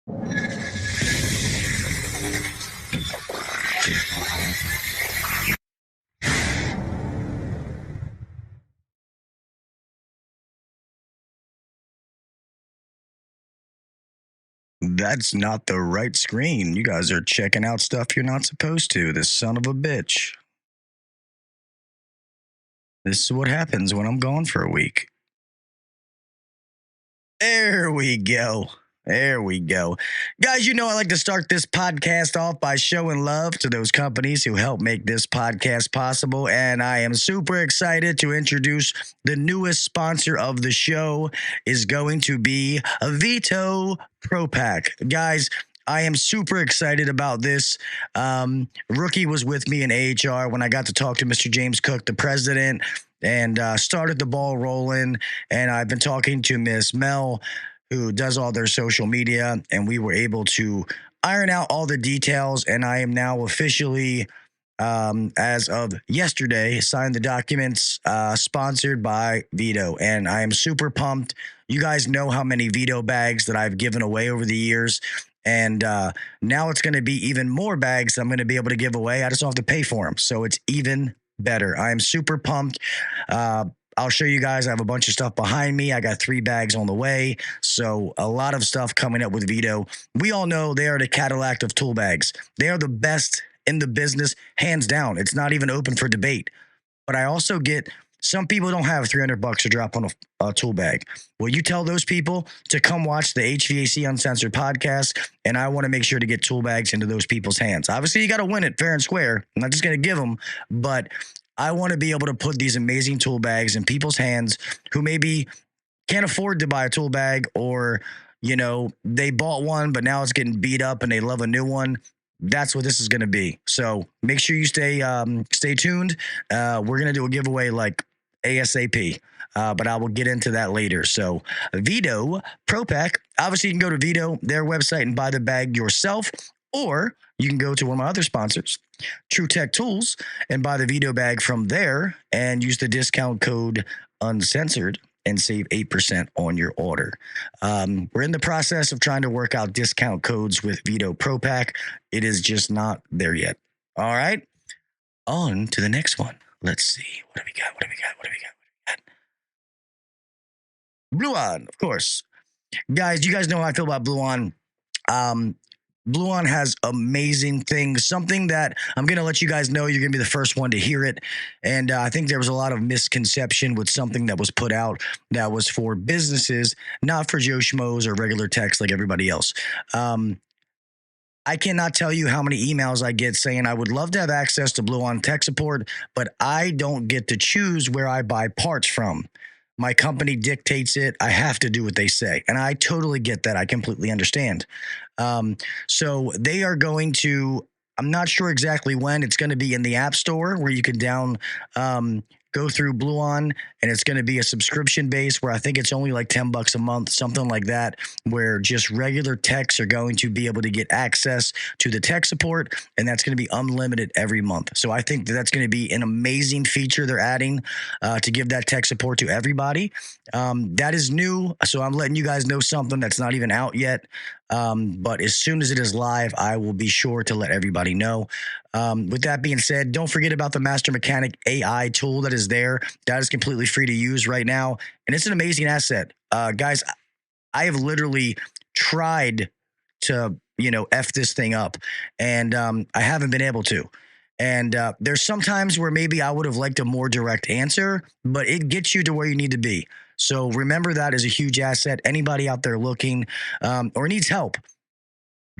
That's not the right screen. You guys are checking out stuff you're not supposed to. This son of a bitch. This is what happens when I'm gone for a week. There we go. There we go. Guys, you know I like to start this podcast off by showing love to those companies who help make this podcast possible. And I am super excited to introduce the newest sponsor of the show is going to be a Veto Pro Pack. Guys, I am super excited about this. Rookie was with me in AHR when I got to talk to Mr. James Cook, the president, and started the ball rolling. And I've been talking to Miss Mel, who does all their social media, and we were able to iron out all the details. And I am now officially, as of yesterday, signed the documents, sponsored by Veto. And I am super pumped. You guys know how many Veto bags that I've given away over the years. And now it's going to be even more bags I'm going to be able to give away. I just don't have to pay for them. So it's even better. I am super pumped. I'll show you guys. I have a bunch of stuff behind me. I got 3 bags on the way. So a lot of stuff coming up with Veto. We all know they are the Cadillac of tool bags. They are the best in the business, hands down. It's not even open for debate. But I also get some people don't have $300 to drop on a tool bag. Well, you tell those people to come watch the HVAC Uncensored Podcast, and I want to make sure to get tool bags into those people's hands. Obviously, you got to win it fair and square. I'm not just going to give them, but I want to be able to put these amazing tool bags in people's hands who maybe can't afford to buy a tool bag, or, you know, they bought one, but now it's getting beat up and they love a new one. That's what this is going to be. So make sure you stay tuned. We're going to do a giveaway like ASAP. But I will get into that later. So Veto Pro Pack. Obviously, you can go to Veto, their website, and buy the bag yourself. Or you can go to one of my other sponsors, True Tech Tools, and buy the Veto bag from there and use the discount code Uncensored and save 8% on your order. We're in the process of trying to work out discount codes with Veto Pro Pack. It is just not there yet. All right. On to the next one. Let's see. What do we got? Blue On, of course. Guys, you guys know how I feel about Blue On. Blue On has amazing things. Something that I'm going to let you guys know. You're going to be the first one to hear it. And I think there was a lot of misconception with something that was put out that was for businesses, not for Joe Schmoes or regular techs like everybody else. I cannot tell you how many emails I get saying I would love to have access to Blue On tech support, but I don't get to choose where I buy parts from. My company dictates it. I have to do what they say. And I totally get that. I completely understand. So they are going to, I'm not sure exactly when, it's going to be in the App Store where you can go through Blue On, and it's going to be a subscription base where I think it's only like $10 a month, something like that, where just regular techs are going to be able to get access to the tech support, and that's going to be unlimited every month. So I think that's going to be an amazing feature they're adding to give that tech support to everybody. That is new, so I'm letting you guys know something that's not even out yet. But as soon as it is live, I will be sure to let everybody know. With that being said, don't forget about the Master Mechanic AI tool that is there. That is completely free to use right now. And it's an amazing asset. Guys, I have literally tried to, F this thing up, and I haven't been able to. And there's some times where maybe I would have liked a more direct answer, but it gets you to where you need to be. So remember that is a huge asset. Anybody out there looking or needs help,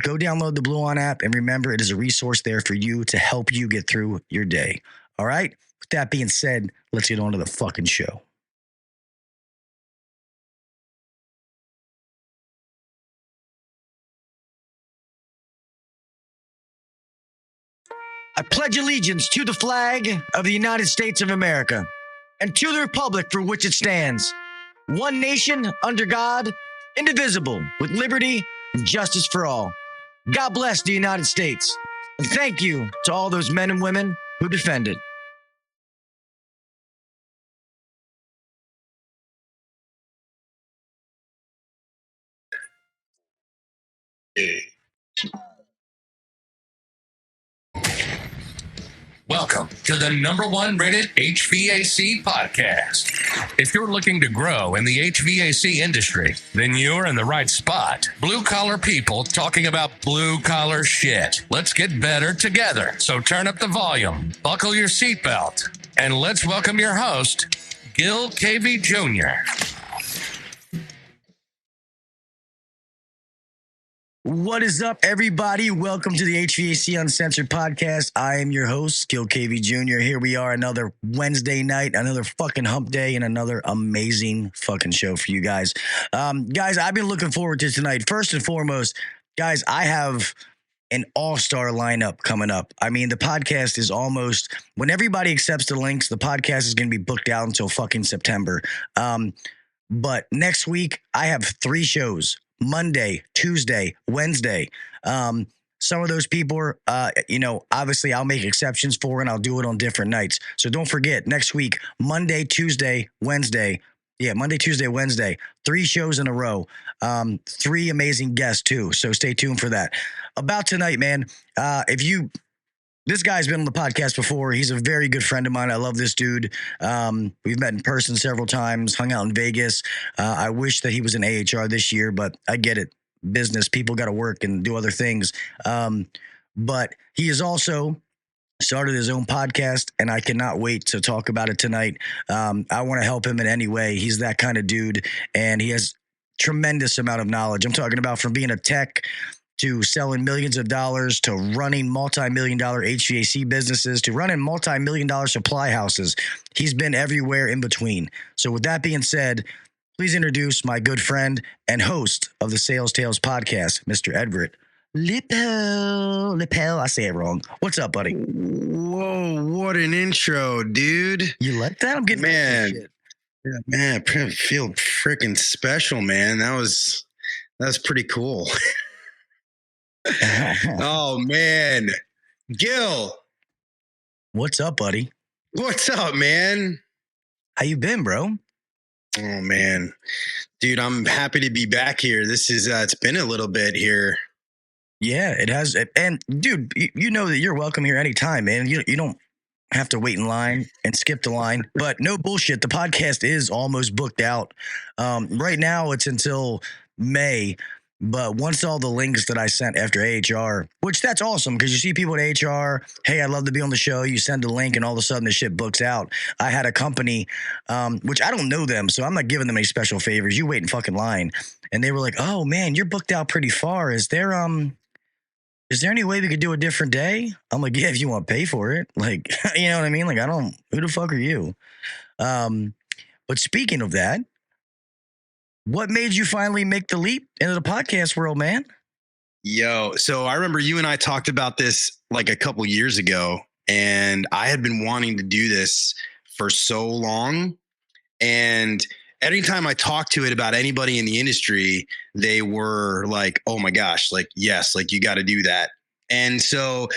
go download the Blue On app, and remember, it is a resource there for you to help you get through your day. All right? With that being said, let's get on to the fucking show. I pledge allegiance to the flag of the United States of America and to the republic for which it stands, one nation under God, indivisible, with liberty and justice for all. God bless the United States. And thank you to all those men and women who defend it. Welcome to the #1 rated HVAC podcast. If you're looking to grow in the HVAC industry, then you're in the right spot. Blue collar people talking about blue collar shit. Let's get better together. So turn up the volume, buckle your seatbelt, and let's welcome your host, Gil KV Jr. What is up, everybody? Welcome to the HVAC Uncensored Podcast. I am your host, Gil KV Jr. Here we are, another Wednesday night, another fucking hump day, and another amazing fucking show for you guys. Guys, I've been looking forward to tonight. First and foremost, guys, I have an all-star lineup coming up. I mean, the podcast is almost, when everybody accepts the links, the podcast is going to be booked out until fucking September. But next week, I have 3 shows. Monday, Tuesday, Wednesday. Some of those people are, obviously I'll make exceptions for, and I'll do it on different nights. So don't forget, next week, Monday, Tuesday, Wednesday. Yeah, Monday, Tuesday, Wednesday. 3 shows in a row. 3 amazing guests too. So stay tuned for that. About tonight, man, this guy's been on the podcast before. He's a very good friend of mine. I love this dude. We've met in person several times, hung out in Vegas. I wish that he was in AHR this year, but I get it. Business, people got to work and do other things. But he has also started his own podcast, and I cannot wait to talk about it tonight. I want to help him in any way. He's that kind of dude, and he has tremendous amount of knowledge. I'm talking about from being a tech to selling millions of dollars, to running multi-million-dollar HVAC businesses, to running multi-million-dollar supply houses. He's been everywhere in between. So with that being said, please introduce my good friend and host of the Sales Tales podcast, Mr. Everett Lippel. I say it wrong. What's up, buddy? Whoa, what an intro, dude. You like that? I'm getting shit. Yeah, man, I feel freaking special, man. That's pretty cool. Oh man, Gil, what's up, buddy? What's up, man? How you been, bro? Oh man, dude, I'm happy to be back here. This is it's been a little bit here. Yeah, it has. And dude, you know that you're welcome here anytime, man. You don't have to wait in line and skip the line. But no bullshit, the podcast is almost booked out. Right now, it's until May. But once all the links that I sent after AHR, which that's awesome because you see people at AHR, hey, I'd love to be on the show. You send a link and all of a sudden the shit books out. I had a company, which I don't know them, so I'm not giving them any special favors. You wait in fucking line. And they were like, oh man, you're booked out pretty far. Is there any way we could do a different day? I'm like, yeah, if you want to pay for it. Like, you know what I mean? Like, who the fuck are you? But speaking of that, what made you finally make the leap into the podcast world, man? Yo, so I remember you and I talked about this like a couple years ago, and I had been wanting to do this for so long. And anytime I talked to it about anybody in the industry, they were like, oh my gosh, like, yes, like you got to do that. And so,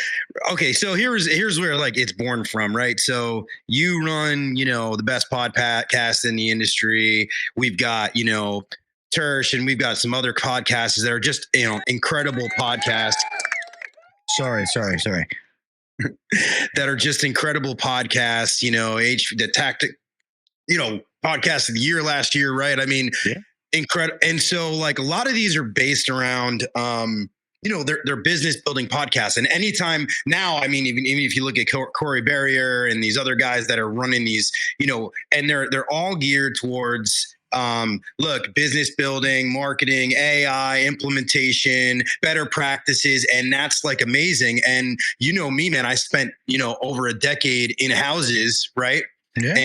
okay, so here's where like it's born from, right? So you run, the best podcast in the industry. We've got, Tersh, and we've got some other podcasts that are just, incredible podcasts. Sorry. That are just incredible podcasts, the tactic, podcast of the year last year, right? I mean, yeah. Incredible. And so like a lot of these are based around, they're business building podcasts. And anytime now, I mean, even if you look at Corey Barrier and these other guys that are running these, and they're all geared towards, business building, marketing, AI, implementation, better practices. And that's like amazing. And you know me, man, I spent, over a decade in houses, right? Yeah.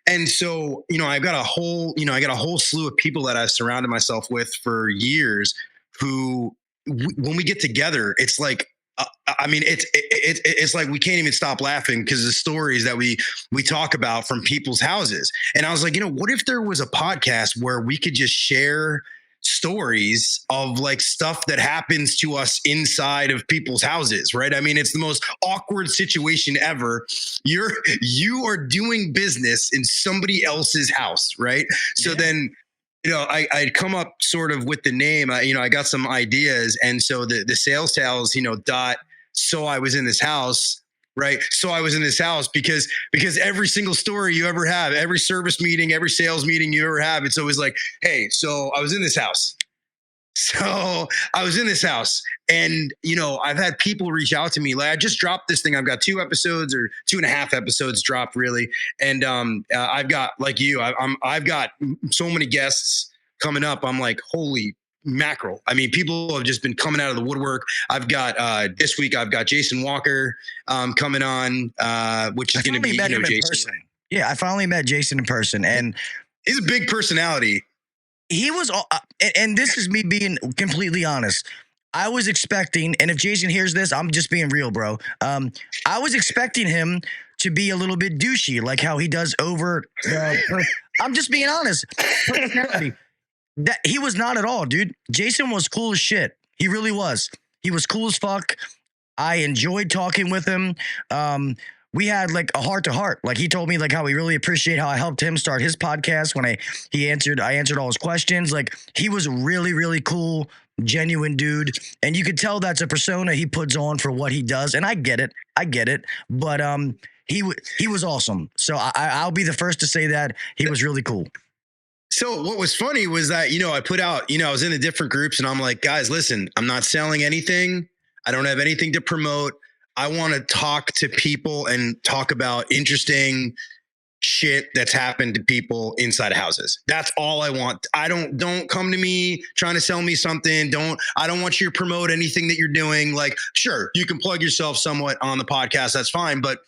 And so, I've got a whole slew of people that I've surrounded myself with for years who, when we get together, it's like, it's like we can't even stop laughing because the stories that we talk about from people's houses. And I was like, what if there was a podcast where we could just share stories of like stuff that happens to us inside of people's houses, right? I mean, it's the most awkward situation ever. You are doing business in somebody else's house, right? So then I'd come up sort of with the name, I got some ideas. And so the sales tales, dot. So I was in this house, right? So I was in this house because every single story you ever have, every service meeting, every sales meeting you ever have, it's always like, hey, so I was in this house. So I was in this house and, I've had people reach out to me. Like I just dropped this thing. I've got 2 episodes or 2.5 episodes dropped really. And I've got like you, I've got so many guests coming up. I'm like, holy mackerel. I mean, people have just been coming out of the woodwork. I've got this week, I've got Jason Walker coming on, which is going to be, Jason. Yeah, I finally met Jason in person and he's a big personality. He was, and this is me being completely honest. I was expecting, and if Jason hears this, I'm just being real, bro. I was expecting him to be a little bit douchey, like how he does over. I'm just being honest. That he was not at all, dude. Jason was cool as shit. He really was. He was cool as fuck. I enjoyed talking with him. We had like a heart to heart. Like he told me like how he really appreciated how I helped him start his podcast when I answered all his questions. Like he was really, really cool, genuine dude. And you could tell that's a persona he puts on for what he does. And I get it. But he was awesome. So I'll be the first to say that he was really cool. So what was funny was that, I put out, I was in the different groups and I'm like, guys, listen, I'm not selling anything. I don't have anything to promote. I want to talk to people and talk about interesting shit that's happened to people inside of houses. That's all I want. Don't come to me trying to sell me something. I don't want you to promote anything that you're doing. Like, sure, you can plug yourself somewhat on the podcast. That's fine. But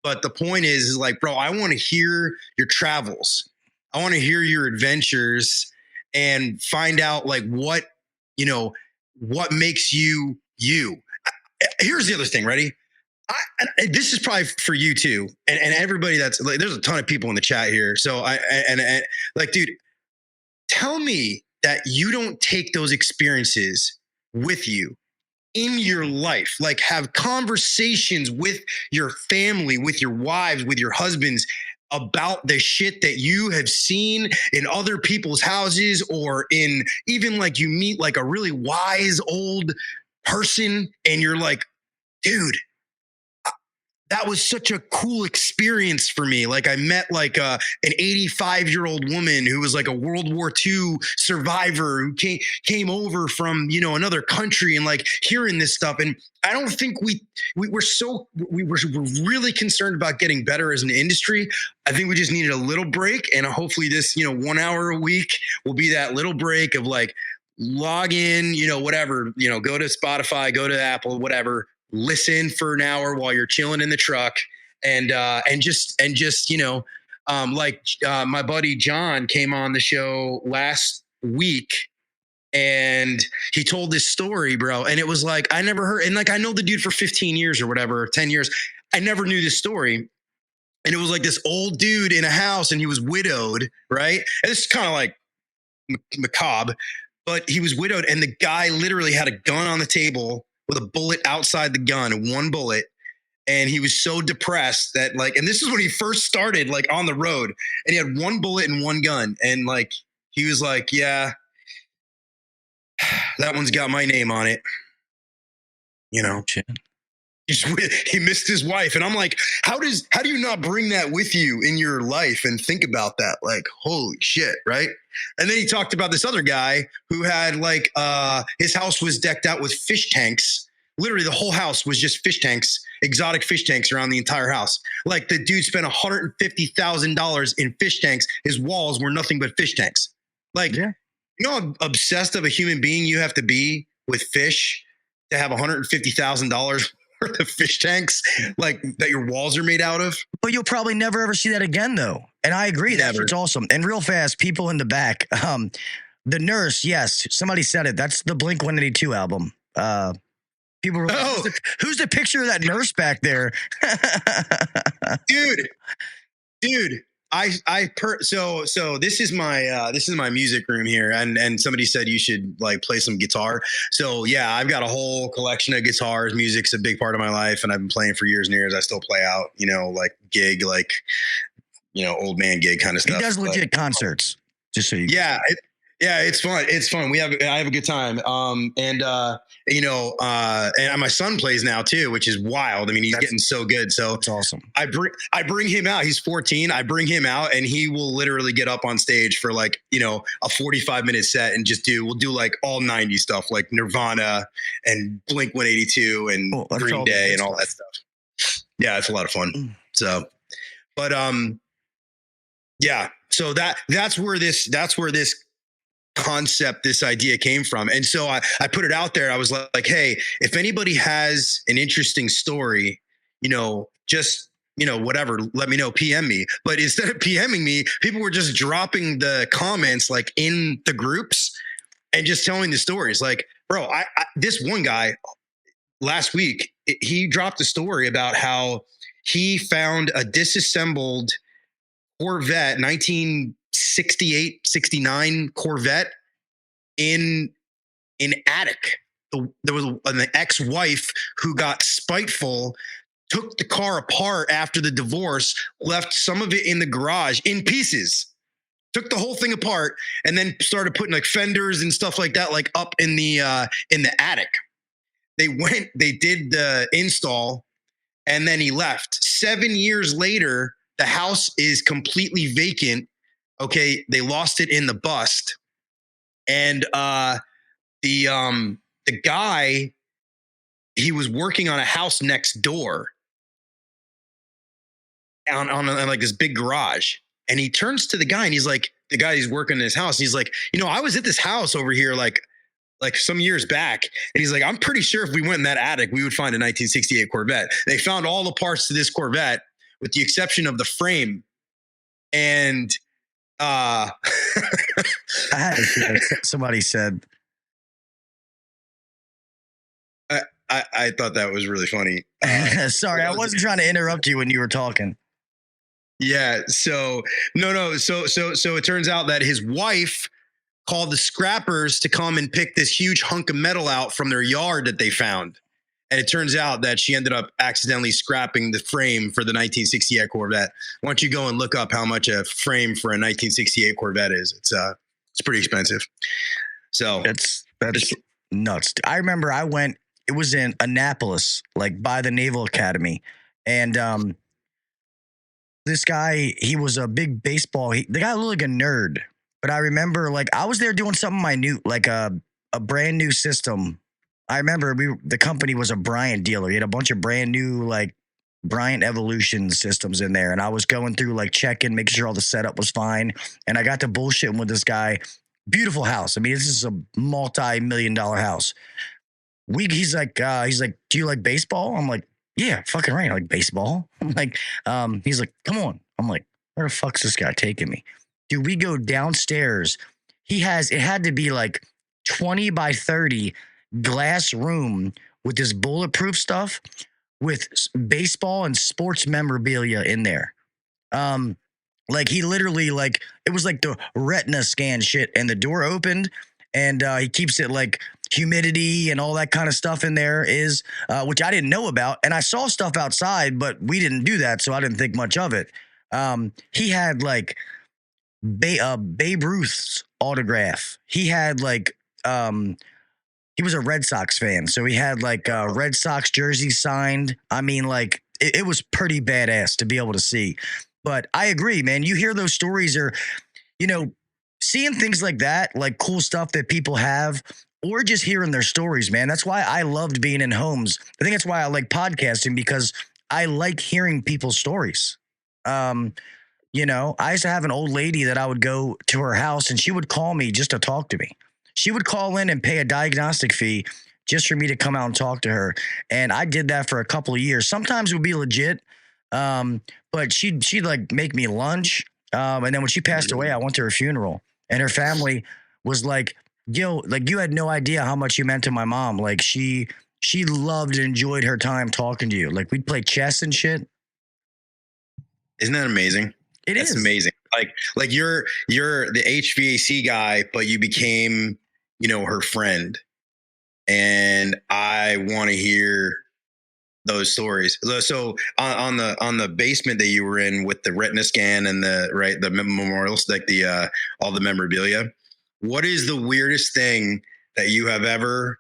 the point is like, bro, I want to hear your travels. I want to hear your adventures and find out like what makes you you. Here's the other thing. Ready? This is probably for you too. And everybody that's like, there's a ton of people in the chat here. So like, dude, tell me that you don't take those experiences with you in your life, like have conversations with your family, with your wives, with your husbands about the shit that you have seen in other people's houses, or in even like you meet like a really wise old person and you're like, dude, that was such a cool experience for me. Like I met like an 85-year-old woman who was like a World War II survivor who came over from, another country, and like hearing this stuff. And I don't think we're really concerned about getting better as an industry. I think we just needed a little break, and hopefully this, 1 hour a week will be that little break of like log in, whatever, go to Spotify, go to Apple, whatever. Listen for an hour while you're chilling in the truck, and just my buddy John came on the show last week and he told this story, bro. And it was like, I never heard, and like, I know the dude for 15 years or whatever, 10 years. I never knew this story. And it was like this old dude in a house and he was widowed. Right. And it's kind of like macabre, but he was widowed. And the guy literally had a gun on the table with a bullet outside the gun, 1 bullet. And he was so depressed that like, and this is when he first started like on the road, and he had 1 bullet and 1 gun. And like, he was like, yeah, that one's got my name on it. He missed his wife. And I'm like, how do you not bring that with you in your life and think about that? Like, holy shit. Right. And then he talked about this other guy who had like, his house was decked out with fish tanks. Literally the whole house was just fish tanks, exotic fish tanks around the entire house. Like the dude spent $150,000 in fish tanks. His walls were nothing but fish tanks. Like, yeah. You know how obsessed of a human being you have to be with fish to have $150,000 worth of fish tanks like that your walls are made out of? But you'll probably never ever see that again though. And I agree, that it's awesome. And real fast, people in the back, the nurse, yes, somebody said it. That's the Blink-182 album. People were like, who's the picture of that nurse back there? Dude. So this is my music room here, and somebody said you should like play some guitar. So yeah, I've got a whole collection of guitars. Music's a big part of my life, and I've been playing for years and years. I still play out, like gig, like old man gig kind of stuff. He does legit concerts, just so you. Yeah, Yeah, it's fun. It's fun. I have a good time. And my son plays now too, which is wild. I mean, he's getting so good. So it's awesome. I bring him out. He's 14. I bring him out and he will literally get up on stage for like, a 45-minute set and we'll do like all 90s stuff like Nirvana and Blink 182 and Green Day and all that stuff. Yeah, it's a lot of fun. So, but yeah. So that's where this concept, this idea came from. And so I put it out there. I was like, hey, if anybody has an interesting story, just, whatever, let me know, PM me. But instead of PMing me, people were just dropping the comments like in the groups and just telling the stories. Like, bro, this one guy last week, he dropped a story about how he found a disassembled Corvette, 1968, 69 Corvette in an attic. There was an ex-wife who got spiteful, took the car apart after the divorce, left some of it in the garage in pieces, took the whole thing apart, and then started putting like fenders and stuff like that, like up in the attic. They did the install, and then he left. 7 years later, the house is completely vacant. Okay, they lost it in the bust, and the guy, he was working on a house next door on like this big garage, and he turns to the guy and he's like, the guy he's working in his house, and he's like, I was at this house over here like some years back, and he's like, I'm pretty sure if we went in that attic, we would find a 1968 Corvette. They found all the parts to this Corvette, with the exception of the frame, and I had somebody said, I thought that was really funny. Sorry, I wasn't trying to interrupt you when you were talking. Yeah. So no. So it turns out that his wife called the scrappers to come and pick this huge hunk of metal out from their yard that they found. And it turns out that she ended up accidentally scrapping the frame for the 1968 Corvette. Why don't you go and look up how much a frame for a 1968 Corvette is? It's pretty expensive. So that's nuts. I remember it was in Annapolis, like by the Naval Academy. And this guy, he was a big baseball. The guy looked like a nerd. But I remember like I was there doing something minute, like a brand new system. I remember the company was a Bryant dealer. He had a bunch of brand new like Bryant Evolution systems in there. And I was going through like checking, making sure all the setup was fine. And I got to bullshitting with this guy. Beautiful house. I mean, this is a multi-million-dollar house. He's like, do you like baseball? I'm like, yeah, fucking right. I like baseball. I'm like, he's like, come on. I'm like, where the fuck's this guy taking me? Dude, we go downstairs. It had to be like 20 by 30 glass room with this bulletproof stuff with baseball and sports memorabilia in there. Like he literally like, it was like the retina scan shit, and the door opened, and he keeps it like humidity and all that kind of stuff in there is, which I didn't know about. And I saw stuff outside, but we didn't do that. So I didn't think much of it. He had like Babe Ruth's autograph. He had like, he was a Red Sox fan. So he had like a Red Sox jersey signed. I mean, like it was pretty badass to be able to see. But I agree, man. You hear those stories, or, seeing things like that, like cool stuff that people have, or just hearing their stories, man. That's why I loved being in homes. I think that's why I like podcasting, because I like hearing people's stories. I used to have an old lady that I would go to her house, and she would call me just to talk to me. She would call in and pay a diagnostic fee just for me to come out and talk to her. And I did that for a couple of years. Sometimes it would be legit. But she'd like make me lunch. And then when she passed away, I went to her funeral, and her family was like, yo, like you had no idea how much you meant to my mom. Like she loved and enjoyed her time talking to you. Like we'd play chess and shit. Isn't that amazing? It's amazing. Like you're the HVAC guy, but you became, her friend. And I want to hear those stories. So on the basement that you were in with the retina scan and the memorials, like the all the memorabilia, what is the weirdest thing that you have ever?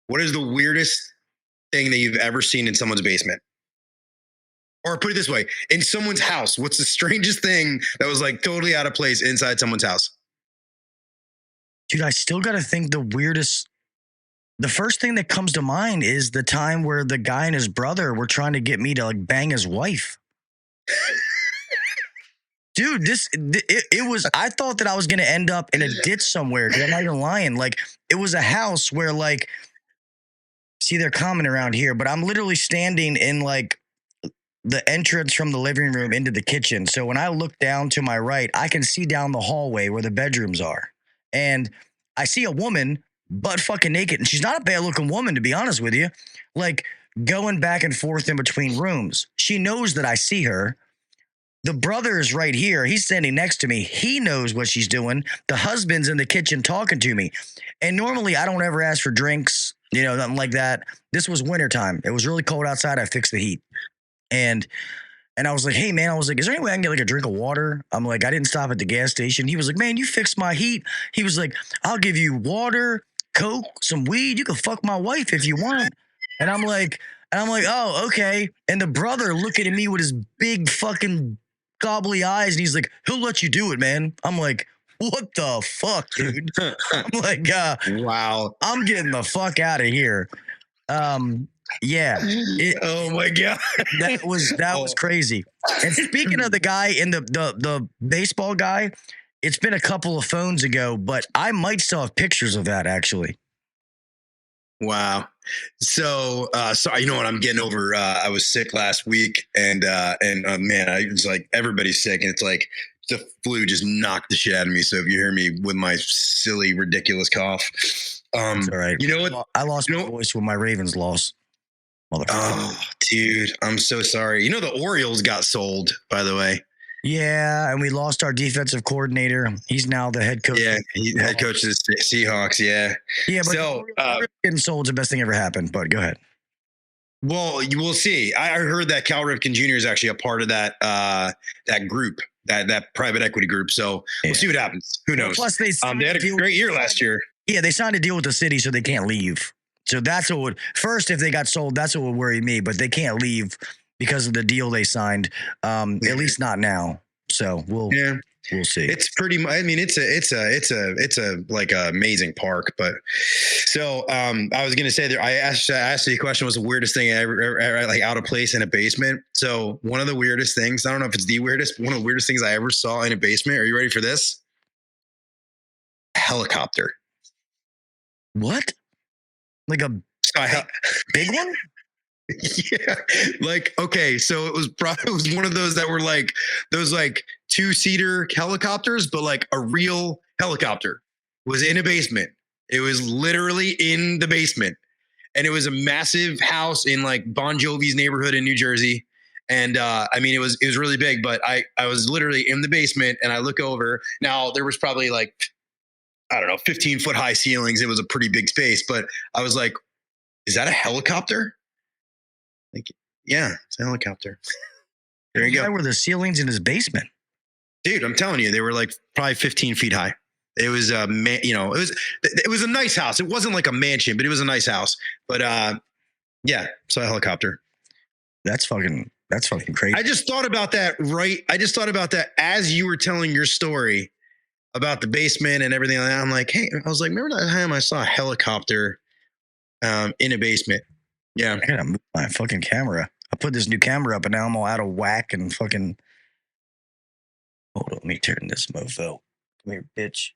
What is the weirdest thing that you've ever seen in someone's basement? Or put it this way, in someone's house, what's the strangest thing that was like totally out of place inside someone's house? Dude, I still got to think the weirdest. The first thing that comes to mind is the time where the guy and his brother were trying to get me to like bang his wife. Dude, it was, I thought that I was going to end up in a ditch somewhere. Dude, I'm not even lying. Like, it was a house where like, see, they're common around here, but I'm literally standing in like the entrance from the living room into the kitchen. So when I look down to my right, I can see down the hallway where the bedrooms are. And I see a woman butt fucking naked. And she's not a bad looking woman, to be honest with you. Like going back and forth in between rooms. She knows that I see her. The brother is right here. He's standing next to me. He knows what she's doing. The husband's in the kitchen talking to me. And normally I don't ever ask for drinks, you know, nothing like that. This was wintertime. It was really cold outside. I fixed the heat. And I was like, hey, man, I was like, is there any way I can get like a drink of water? I'm like, I didn't stop at the gas station. He was like, man, you fixed my heat. He was like, I'll give you water, Coke, some weed. You can fuck my wife if you want. And I'm like, oh, okay. And the brother looking at me with his big fucking gobbly eyes. And he's like, he'll let you do it, man. I'm like, what the fuck, dude? I'm like, wow. I'm getting the fuck out of here. Yeah. Oh my God. That was crazy. And speaking of the guy in the baseball guy, it's been a couple of phones ago, but I might still have pictures of that actually. Wow. So, sorry, you know what? I'm getting over, I was sick last week and man, I was like, everybody's sick and it's like the flu just knocked the shit out of me. So if you hear me with my silly, ridiculous cough, That's all right. You know what? I lost my voice when my Ravens lost. Oh, dude, I'm so sorry. You know, the Orioles got sold, by the way. Yeah, and we lost our defensive coordinator. He's now the head coach. Yeah, he's head coach of the Seahawks. Yeah. Yeah, but so getting sold is the best thing ever happened. But go ahead. Well, you will see. I heard that Cal Ripken Jr. is actually a part of that that group, that private equity group. So we'll see what happens. Who knows? Plus, they had a great year last year. Yeah, they signed a deal with the city, so they can't leave. So that's what would first, if they got sold, that's what would worry me. But they can't leave because of the deal they signed. At least not now. So we'll see. It's pretty much. I mean, it's a like a amazing park. But so I was gonna say that I asked you a question. Was the weirdest thing ever like out of place in a basement? So one of the weirdest things. I don't know if it's the weirdest. But one of the weirdest things I ever saw in a basement. Are you ready for this? A helicopter. What? Like a big one? Yeah. Like, okay. So it was one of those that were like those like 2-seater helicopters, but like a real helicopter was in a basement. It was literally in the basement. And it was a massive house in like Bon Jovi's neighborhood in New Jersey. And I mean, it was really big, but I was literally in the basement and I look over. Now there was probably like, I don't know, 15-foot high ceilings. It was a pretty big space, but I was like, is that a helicopter? Like, yeah, it's a helicopter. There you go. Why were the ceilings in his basement? Dude, I'm telling you, they were like probably 15 feet high. It was it was a nice house. It wasn't like a mansion, but it was a nice house. But yeah, so a helicopter. That's fucking crazy. I just thought about that, right? I just thought about that as you were telling your story about the basement and everything like that. I'm like, hey, I was like, remember that time I saw a helicopter in a basement? Yeah. I gotta move my fucking camera. I put this new camera up and now I'm all out of whack and fucking. Hold on, let me turn this mofo. Come here, bitch.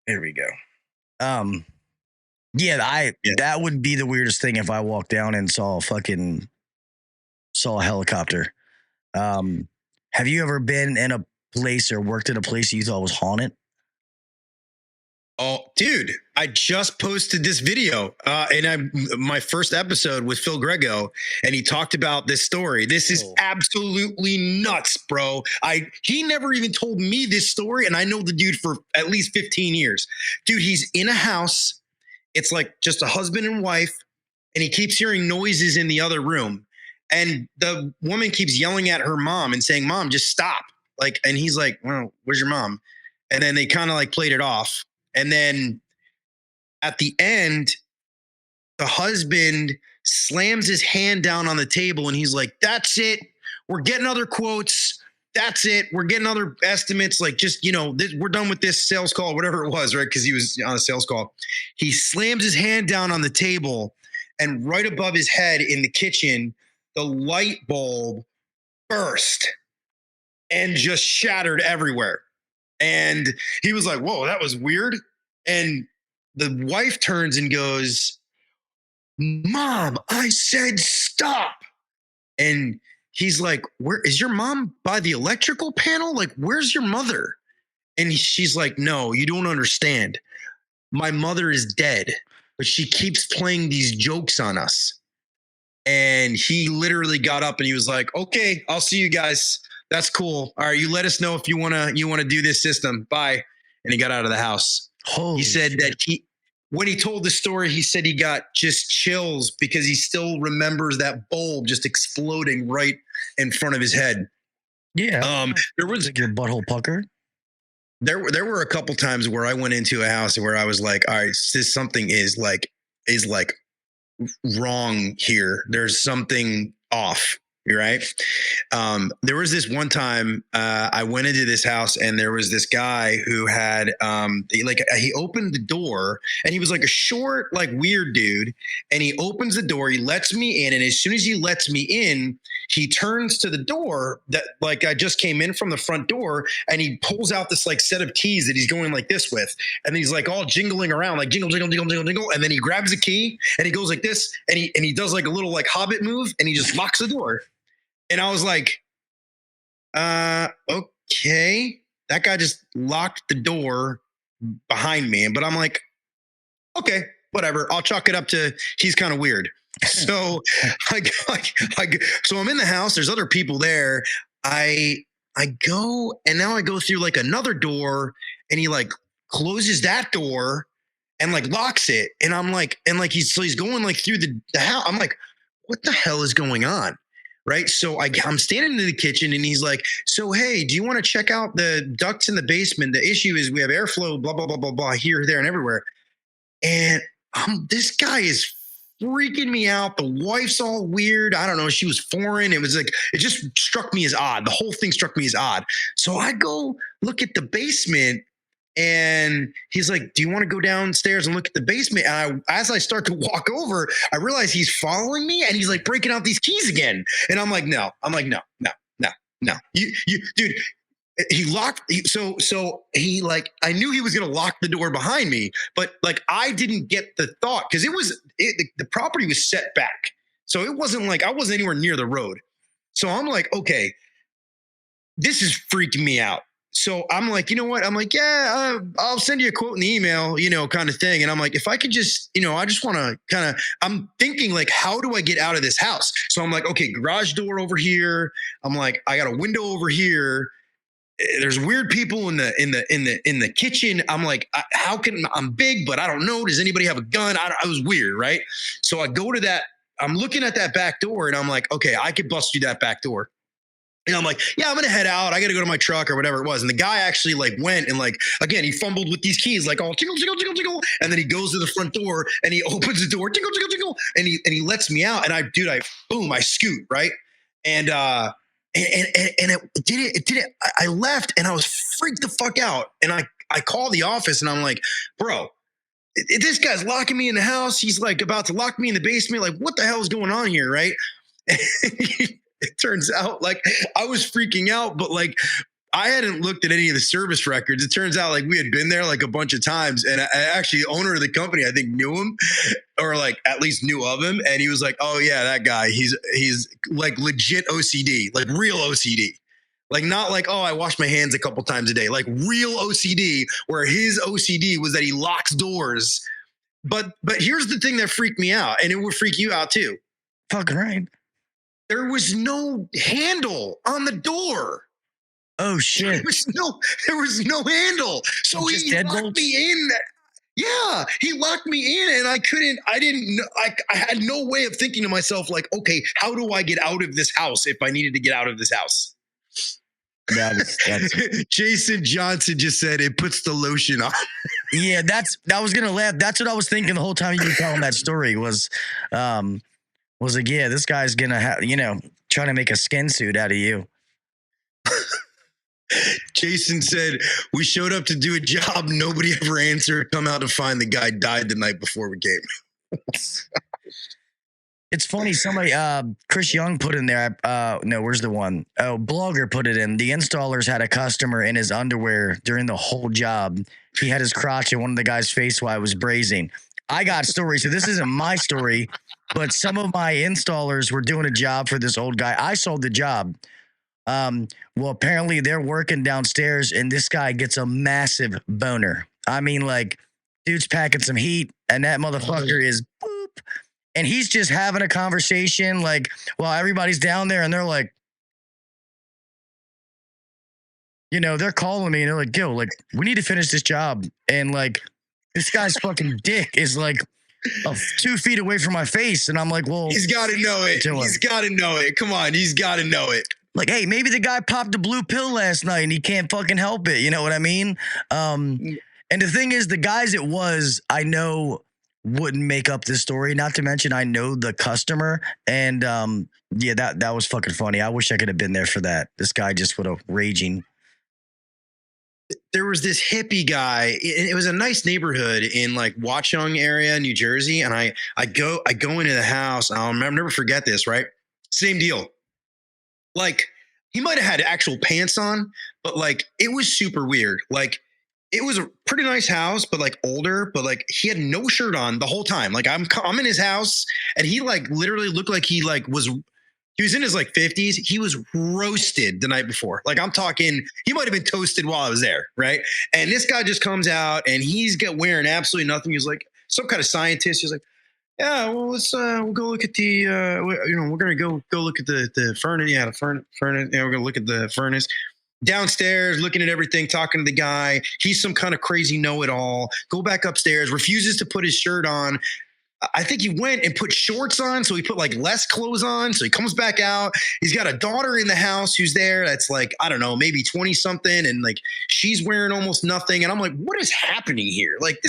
There we go. That would be the weirdest thing if I walked down and saw a helicopter. Have you ever been in a place or worked at a place you thought was haunted? Oh, dude, I just posted this video my first episode with Phil Grego, and he talked about this story. This is absolutely nuts, bro. He never even told me this story, and I know the dude for at least 15 years. Dude, he's in a house. It's like just a husband and wife, and he keeps hearing noises in the other room. And the woman keeps yelling at her mom and saying, "Mom, just stop." Like, and he's like, "Well, where's your mom?" And then they kind of like played it off. And then at the end, the husband slams his hand down on the table and he's like, that's it. We're getting other quotes. That's it. We're getting other estimates. Like, just, we're done with this sales call, whatever it was, right? Because he was on a sales call. He slams his hand down on the table, and right above his head in the kitchen, the light bulb burst and just shattered everywhere. And he was like, whoa, that was weird. And the wife turns and goes, Mom, I said stop. And he's like, where is your mom? By the electrical panel? Like, where's your mother? And she's like, no, you don't understand. My mother is dead, but she keeps playing these jokes on us. And he literally got up and he was like, okay, I'll see you guys. That's cool. All right, you let us know if you want to do this system. Bye. And he got out of the house. He said that when he told the story, he said he got just chills because he still remembers that bulb just exploding right in front of his head. Yeah. There was like your butthole pucker. There were a couple times where I went into a house where I was like, all right, something is wrong here. There's something off. You're right. There was this one time I went into this house and there was this guy who had he opened the door and he was like a short, like weird dude. And he opens the door, he lets me in. And as soon as he lets me in, he turns to the door that like I just came in from the front door and he pulls out this like set of keys that he's going like this with. And he's like all jingling around, like jingle, jingle, jingle, jingle, jingle. And then he grabs a key and he goes like this and he does like a little like Hobbit move and he just locks the door. And I was like, okay, that guy just locked the door behind me. But I'm like, okay, whatever. I'll chalk it up to he's kind of weird. So so I'm in the house. There's other people there. I go and now I go through like another door and he like closes that door and like locks it. And I'm like, he's going like through the house. I'm like, what the hell is going on? Right. So I'm standing in the kitchen and he's like, so, hey, do you want to check out the ducts in the basement? The issue is we have airflow, blah, blah, blah, blah, blah, here, there, and everywhere. And this guy is freaking me out. The wife's all weird. I don't know. She was foreign. It was like, it just struck me as odd. The whole thing struck me as odd. So I go look at the basement. And he's like, do you want to go downstairs and look at the basement? And as I start to walk over, I realize he's following me and he's like breaking out these keys again. And I'm like, no. You dude, he locked. So he like, I knew he was going to lock the door behind me, but like, I didn't get the thought because the property was set back. So it wasn't like I wasn't anywhere near the road. So I'm like, okay, this is freaking me out. So I'm like, you know what? I'm like, yeah, I'll send you a quote in the email, kind of thing. And I'm like, if I could just, I just want to I'm thinking like, how do I get out of this house? So I'm like, okay, garage door over here. I'm like, I got a window over here. There's weird people in the kitchen. I'm like, I'm big, but I don't know. Does anybody have a gun? I was weird. Right. So I go to that, I'm looking at that back door and I'm like, okay, I could bust through that back door. And I'm like, yeah, I'm going to head out. I got to go to my truck or whatever it was. And the guy actually like went and like, again, he fumbled with these keys, like all jingle, jingle, jingle, jingle. And then he goes to the front door and he opens the door, jingle, jingle, jingle. And he lets me out. And I scoot. Right. And it did it. I left and I was freaked the fuck out. And I called the office and I'm like, bro, this guy's locking me in the house. He's like about to lock me in the basement. Like, what the hell is going on here? Right. It turns out like I was freaking out, but like I hadn't looked at any of the service records. It turns out like we had been there like a bunch of times. And I actually, the owner of the company, I think knew him or like at least knew of him. And he was like, oh yeah, that guy, he's like legit OCD, like real OCD. Like not like, oh, I wash my hands a couple times a day, like real OCD where his OCD was that he locks doors. But here's the thing that freaked me out and it would freak you out too. Fucking right. There was no handle on the door. Oh shit! There was no handle. So he locked me in. Yeah, he locked me in, and I didn't know. I had no way of thinking to myself, like, okay, how do I get out of this house if I needed to get out of this house? That's Jason Johnson just said it puts the lotion on. Yeah, I was gonna laugh. That's what I was thinking the whole time you were telling that story was like, yeah, this guy's gonna have, trying to make a skin suit out of you. Jason said, we showed up to do a job. Nobody ever answered. Come out to find the guy died the night before we came. It's funny. Somebody, Chris Young put in there. No, where's the one? Oh, Blogger put it in. The installers had a customer in his underwear during the whole job. He had his crotch in one of the guy's face while I was brazing. I got stories. So this isn't my story, but some of my installers were doing a job for this old guy. I sold the job. Well, apparently they're working downstairs and this guy gets a massive boner. I mean, like, dude's packing some heat and that motherfucker is boop. And he's just having a conversation, like, while everybody's down there and they're like, they're calling me and they're like, Gil, like, we need to finish this job. And like, this guy's fucking dick is like 2 feet away from my face. And I'm like, well, he's got to know it. He's got to know it. Come on. He's got to know it. Like, hey, maybe the guy popped a blue pill last night and he can't fucking help it. You know what I mean? And the thing is, the guys it was, I know wouldn't make up this story. Not to mention, I know the customer. And yeah, that was fucking funny. I wish I could have been there for that. This guy just would have raging. There was this hippie guy. It was a nice neighborhood in like Watchung area, New Jersey. And I go into the house. I'll never forget this, right? Same deal. Like, he might have had actual pants on, but like, it was super weird. Like, it was a pretty nice house, but like older, but like he had no shirt on the whole time. Like I'm in his house and he like literally looked like he was in his like 50s. He was roasted the night before. Like I'm talking, he might've been toasted while I was there. Right. And this guy just comes out and he's wearing absolutely nothing. He's like some kind of scientist. He's like, yeah, well, we'll go look at the, we're going to go look at the furnace. Yeah, the furnace. Yeah, we're going to look at the furnace. Downstairs, looking at everything, talking to the guy. He's some kind of crazy know-it-all. Go back upstairs, refuses to put his shirt on. I think he went and put shorts on, so he put like less clothes on. So he comes back out. He's got a daughter in the house who's there that's like, I don't know, maybe 20 something. And like, she's wearing almost nothing. And I'm like, what is happening here? Like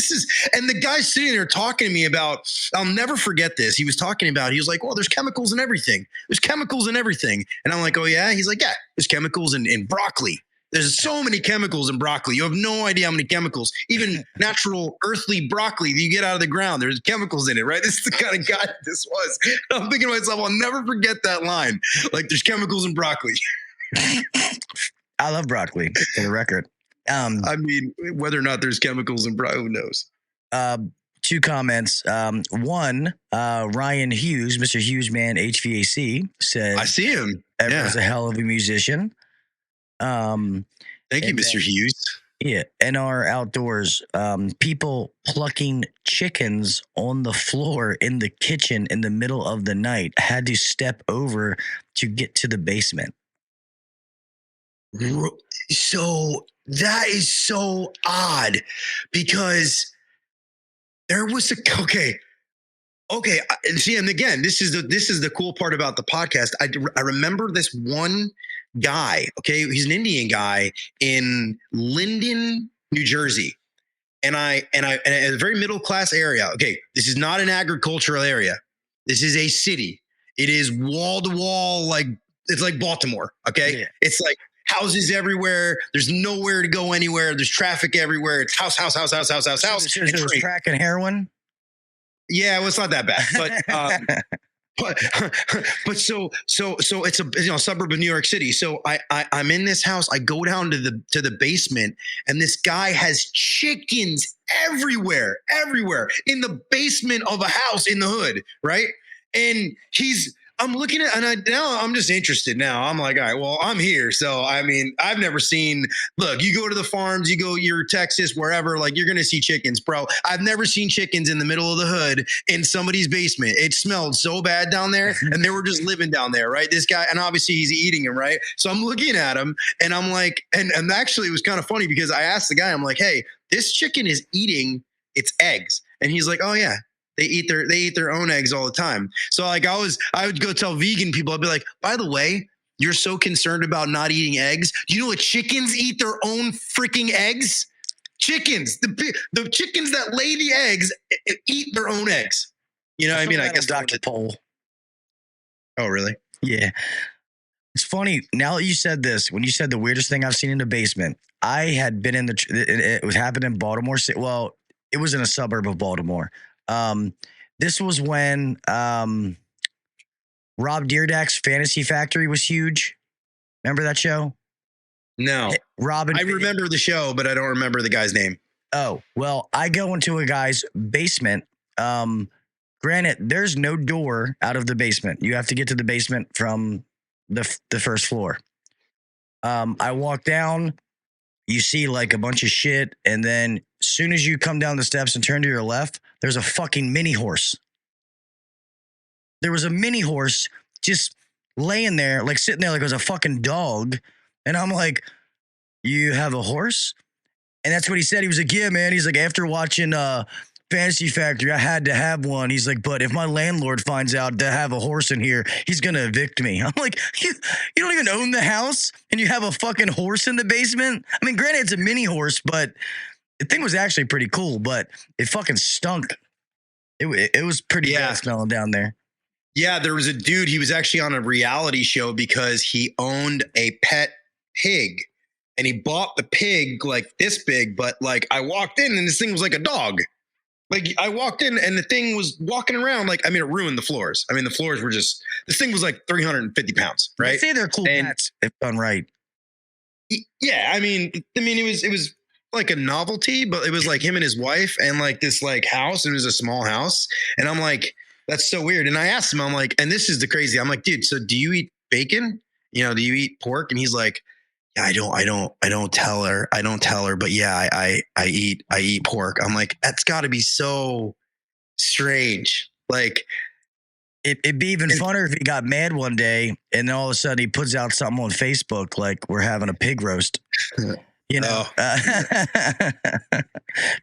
and the guy's sitting there talking to me about, I'll never forget this. He was like, well, there's chemicals in everything. There's chemicals in everything. And I'm like, oh yeah. He's like, yeah, there's chemicals in broccoli. There's so many chemicals in broccoli. You have no idea how many chemicals, even natural earthly broccoli that you get out of the ground. There's chemicals in it, right? This is the kind of guy this was. And I'm thinking to myself, I'll never forget that line. Like, there's chemicals in broccoli. I love broccoli, for the record. I mean, whether or not there's chemicals in broccoli, who knows? 2 comments. One, Ryan Hughes, Mr. Hughes Man HVAC, said, I see him. Everett's a hell of a musician. Thank you, Mr. Hughes. Yeah. NR Outdoors, people plucking chickens on the floor in the kitchen in the middle of the night had to step over to get to the basement. So that is so odd because there was okay. See, and again, this is the cool part about the podcast. I remember this one guy. Okay, he's an Indian guy in Linden, New Jersey, and a very middle class area. Okay, this is not an agricultural area. This is a city. It is wall to wall, like it's like Baltimore. Okay, yeah. It's like houses everywhere. There's nowhere to go anywhere. There's traffic everywhere. It's house. There's crack and heroin. Yeah, well, it's not that bad, but so it's a suburb of New York City. So I'm in this house. I go down to the basement, and this guy has chickens everywhere in the basement of a house in the hood, right? And I'm looking at, and now I'm just interested now. I'm like, all right, well, I'm here. So, I mean, I've never seen, look, you go to the farms, you're Texas, wherever, like you're going to see chickens, bro. I've never seen chickens in the middle of the hood in somebody's basement. It smelled so bad down there and they were just living down there, right? This guy, and obviously he's eating them, right? So I'm looking at him and I'm like, and actually it was kind of funny because I asked the guy, I'm like, hey, this chicken is eating its eggs. And he's like, oh yeah. They eat their own eggs all the time. So like I would go tell vegan people, I'd be like, by the way, You're so concerned about not eating eggs. Do you know what chickens eat their own freaking eggs? Chickens, the chickens that lay the eggs eat their own eggs. You know what I mean? I guess Dr. Pole. Oh, really? Yeah. It's funny. Now that you said this, when you said the weirdest thing I've seen in the basement, I had been in it was happened in Baltimore. Well, it was in a suburb of Baltimore. This was when Rob Dyrdek's Fantasy Factory was huge. Remember that show? No. Robin. I remember the show, but I don't remember the guy's name. Oh, well, I go into a guy's basement. Granted, there's no door out of the basement. You have to get to the basement from the first floor. I walk down, you see like a bunch of shit, and then as soon as you come down the steps and turn to your left, there's a fucking mini horse. There was a mini horse just laying there, like sitting there like it was a fucking dog. And I'm like, you have a horse? And that's what he said. He was like, yeah, man. He's like, after watching Fantasy Factory, I had to have one. He's like, but if my landlord finds out to have a horse in here, he's going to evict me. I'm like, you don't even own the house and you have a fucking horse in the basement? I mean, granted, it's a mini horse, but the thing was actually pretty cool, but it fucking stunk. It was pretty bad smelling down there. Yeah, there was a dude, he was actually on a reality show because he owned a pet pig. And he bought the pig like this big, but like I walked in and this thing was like a dog. Like I walked in and the thing was walking around like, I mean, it ruined the floors. I mean, the floors were just, this thing was like 350 pounds, right? They say they're cool pets if done right. Yeah, I mean, it was like a novelty, but it was like him and his wife and like this like house. And it was a small house. And I'm like, that's so weird. And I asked him, I'm like, and this is the crazy. I'm like, dude, so do you eat bacon? You know, do you eat pork? And he's like, yeah, I don't tell her. But yeah, I eat pork. I'm like, that's gotta be so strange. Like it'd be even funner if he got mad one day and then all of a sudden he puts out something on Facebook like we're having a pig roast. You know,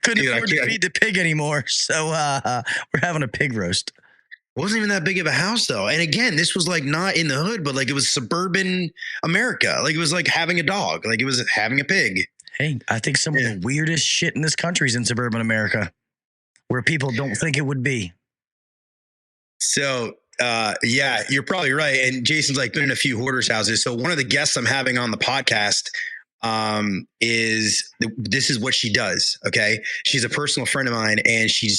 couldn't afford to feed the pig anymore, so we're having a pig roast. It wasn't even that big of a house though. And again, this was like not in the hood, but like it was suburban America. Like it was like having a dog, like it was having a pig. Hey, I think some of the weirdest shit in this country is in suburban America where people don't think it would be. So, yeah, you're probably right. And Jason's like been in a few hoarders houses. So one of the guests I'm having on the podcast this is what she does. Okay. She's a personal friend of mine and she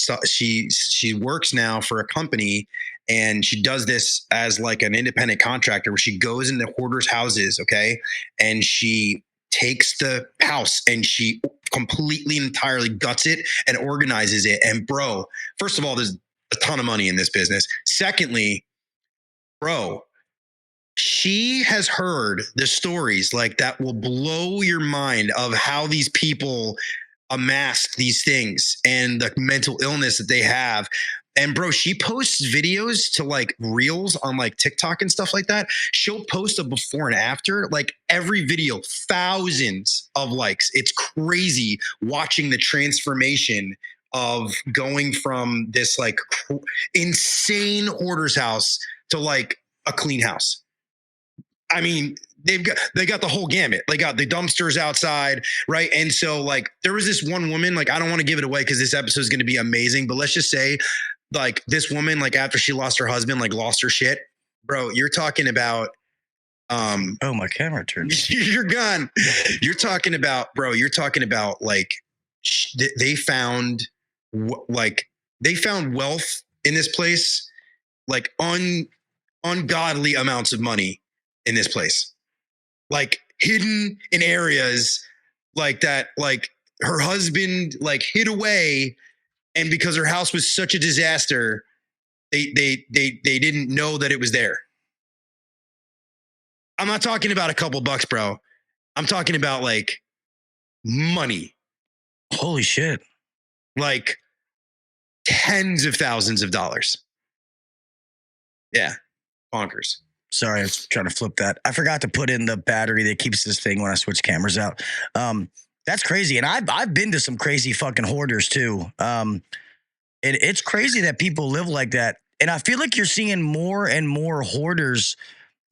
works now for a company and she does this as like an independent contractor where she goes into hoarders houses. Okay. And she takes the house and she completely entirely guts it and organizes it. And bro, first of all, there's a ton of money in this business. Secondly, bro, she has heard the stories like that will blow your mind of how these people amass these things and the mental illness that they have. And bro, she posts videos to like reels on like TikTok and stuff like that. She'll post a before and after, like every video, thousands of likes. It's crazy watching the transformation of going from this like insane hoarder's house to like a clean house. I mean, they got the whole gamut. They got the dumpsters outside, right? And so like there was this one woman, like I don't want to give it away because this episode is going to be amazing, but let's just say like this woman, like after she lost her husband, like lost her shit. Bro, you're talking about oh, my camera turned. You're gone. You're talking about like they found wealth in this place, like ungodly amounts of money in this place, like hidden in areas like that, like her husband like hid away. And because her house was such a disaster, they didn't know that it was there. I'm not talking about a couple bucks, bro. I'm talking about like money. Holy shit. Like tens of thousands of dollars. Yeah. Bonkers. Sorry, I was trying to flip that. I forgot to put in the battery that keeps this thing when I switch cameras out. That's crazy. And I've been to some crazy fucking hoarders too. It's crazy that people live like that. And I feel like you're seeing more and more hoarders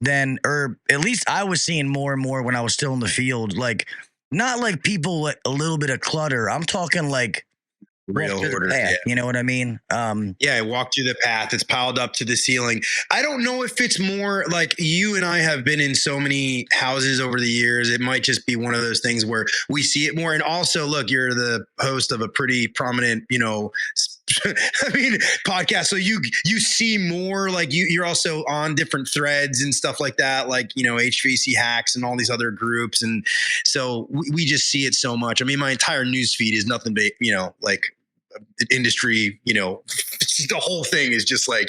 then, or at least I was seeing more and more when I was still in the field, like not like people with a little bit of clutter. I'm talking like Real order. path, you know what I mean? Yeah, I walked through the path. It's piled up to the ceiling. I don't know if it's more like you and I have been in so many houses over the years. It might just be one of those things where we see it more. And also, look, you're the host of a pretty prominent, podcast. So you see more, like you're also on different threads and stuff like that, like, HVAC hacks and all these other groups. And so we just see it so much. I mean, my entire news feed is nothing but, like industry, the whole thing is just like,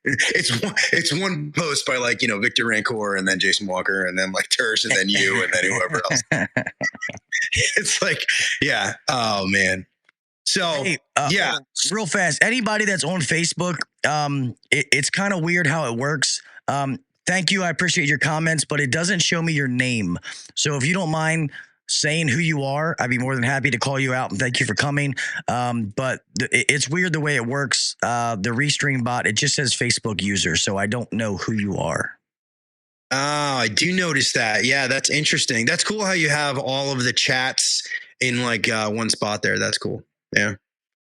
it's one post by like, Victor Rancor and then Jason Walker and then like Tersh and then you and then whoever else. It's like, yeah. Oh man. So hey, real fast. Anybody that's on Facebook, it's kind of weird how it works. Thank you. I appreciate your comments, but it doesn't show me your name. So if you don't mind saying who you are, I'd be more than happy to call you out and thank you for coming. But it's weird the way it works. The Restream bot, it just says Facebook user, so I don't know who you are. Oh, I do notice that. Yeah, that's interesting. That's cool how you have all of the chats in like one spot there. That's cool. Yeah.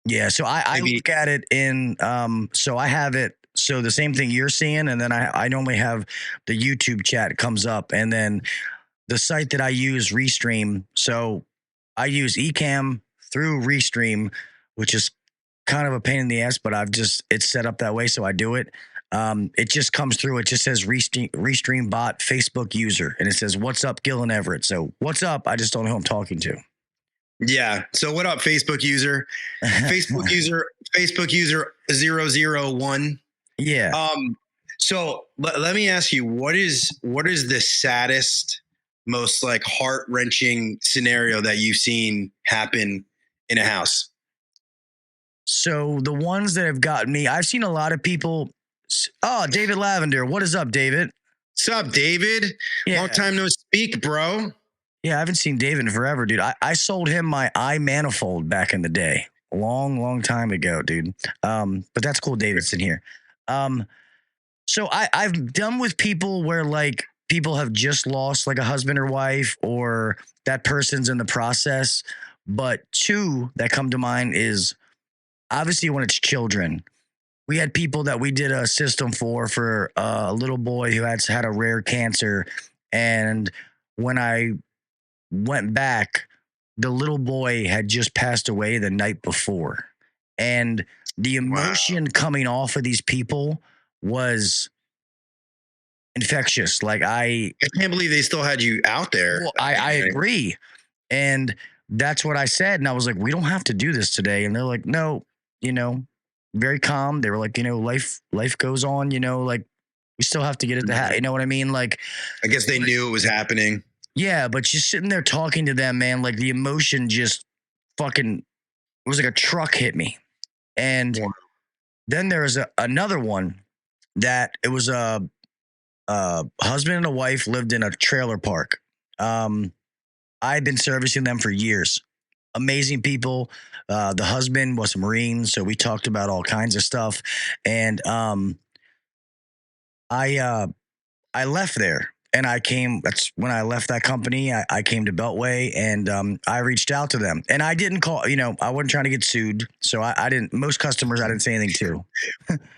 Yeah. So I look at it in, so I have it. So the same thing you're seeing. And then I normally have the YouTube chat comes up, and then the site that I use, Restream. So I use Ecamm through Restream, which is kind of a pain in the ass, but it's set up that way. So I do it. It just comes through. It just says Restream bot Facebook user. And it says, what's up, Gil and Everett? So what's up? I just don't know who I'm talking to. Yeah. So what up, Facebook user? Facebook user 001. Yeah. So let me ask you, what is the saddest, most like heart-wrenching scenario that you've seen happen in a house? So the ones that have gotten me, I've seen a lot of people. Oh, David Lavender. What is up, David? What's up, David? Yeah. Long time no speak, bro. Yeah, I haven't seen David in forever, dude. I sold him my iManifold back in the day. Long time ago, dude. But that's cool. David's in here. So I've done with people where like people have just lost like a husband or wife, or that person's in the process. But two that come to mind is obviously when it's children. We had people that we did a system for a little boy who had a rare cancer. And when I went back, the little boy had just passed away the night before. And the emotion coming off of these people was infectious. Like I can't believe they still had you out there. Well, I agree. And that's what I said. And I was like, we don't have to do this today. And they're like, no, very calm. They were like, life goes on, like we still have to get it to you know what I mean? Like, I guess they knew it was happening. Yeah. But just sitting there talking to them, man, like the emotion just fucking, it was like a truck hit me. And then there was another one that it was a husband and a wife lived in a trailer park. I've been servicing them for years. Amazing people. The husband was a Marine, so we talked about all kinds of stuff. And I left there. And that's when I left that company. I came to Beltway and I reached out to them. And I didn't call, I wasn't trying to get sued. So I didn't, most customers I didn't say anything to.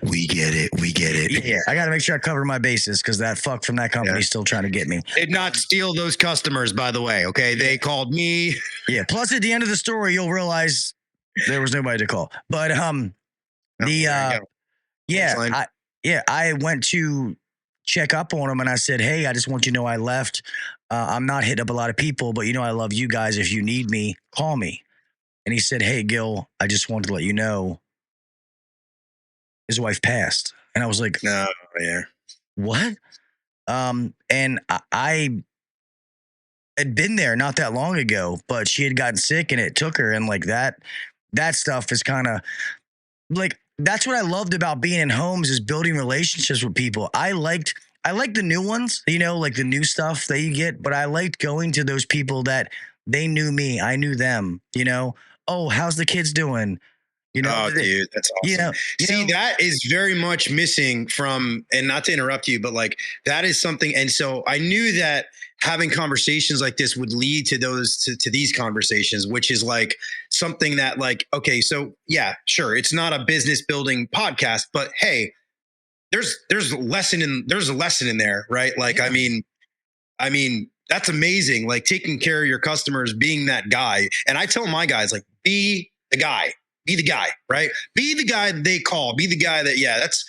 We get it. Yeah, I got to make sure I cover my bases because that fuck from that company is still trying to get me. Did not steal those customers, by the way. Okay. They called me. Yeah. Plus at the end of the story, you'll realize there was nobody to call. But I went to check up on him and I said, hey, I just want you to know I left. I'm not hitting up a lot of people, but I love you guys. If you need me, call me. And he said, hey, Gil, I just wanted to let you know his wife passed. And I was like, no, yeah. What? And I had been there not that long ago, but she had gotten sick and it took her. And like that stuff is kind of like, that's what I loved about being in homes is building relationships with people. I liked the new ones, like the new stuff that you get, but I liked going to those people that they knew me. I knew them, oh, how's the kids doing? You know, oh, dude, that's awesome. That is very much missing from, and not to interrupt you, but like that is something. And so I knew that having conversations like this would lead to to these conversations, which is like something that like, okay, so yeah, sure. It's not a business building podcast, but hey, there's a lesson in there, right? Like, yeah. I mean, that's amazing. Like taking care of your customers, being that guy. And I tell my guys, like, be the guy, right? Be the guy that they call, be the guy that, yeah, that's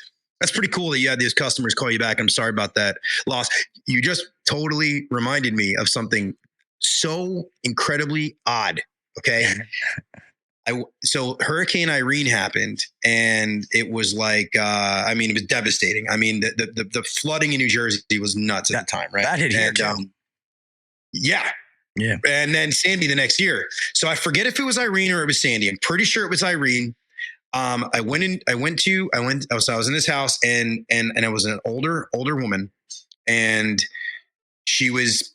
pretty cool that you had these customers call you back. I'm sorry about that loss. You just totally reminded me of something so incredibly odd. Okay. So Hurricane Irene happened and it was like, it was devastating. I mean, the flooding in New Jersey was nuts at the time, right? That hit here too. Yeah. And then Sandy the next year. So I forget if it was Irene or it was Sandy. I'm pretty sure it was Irene. I was in this house and it was an older woman, and she was,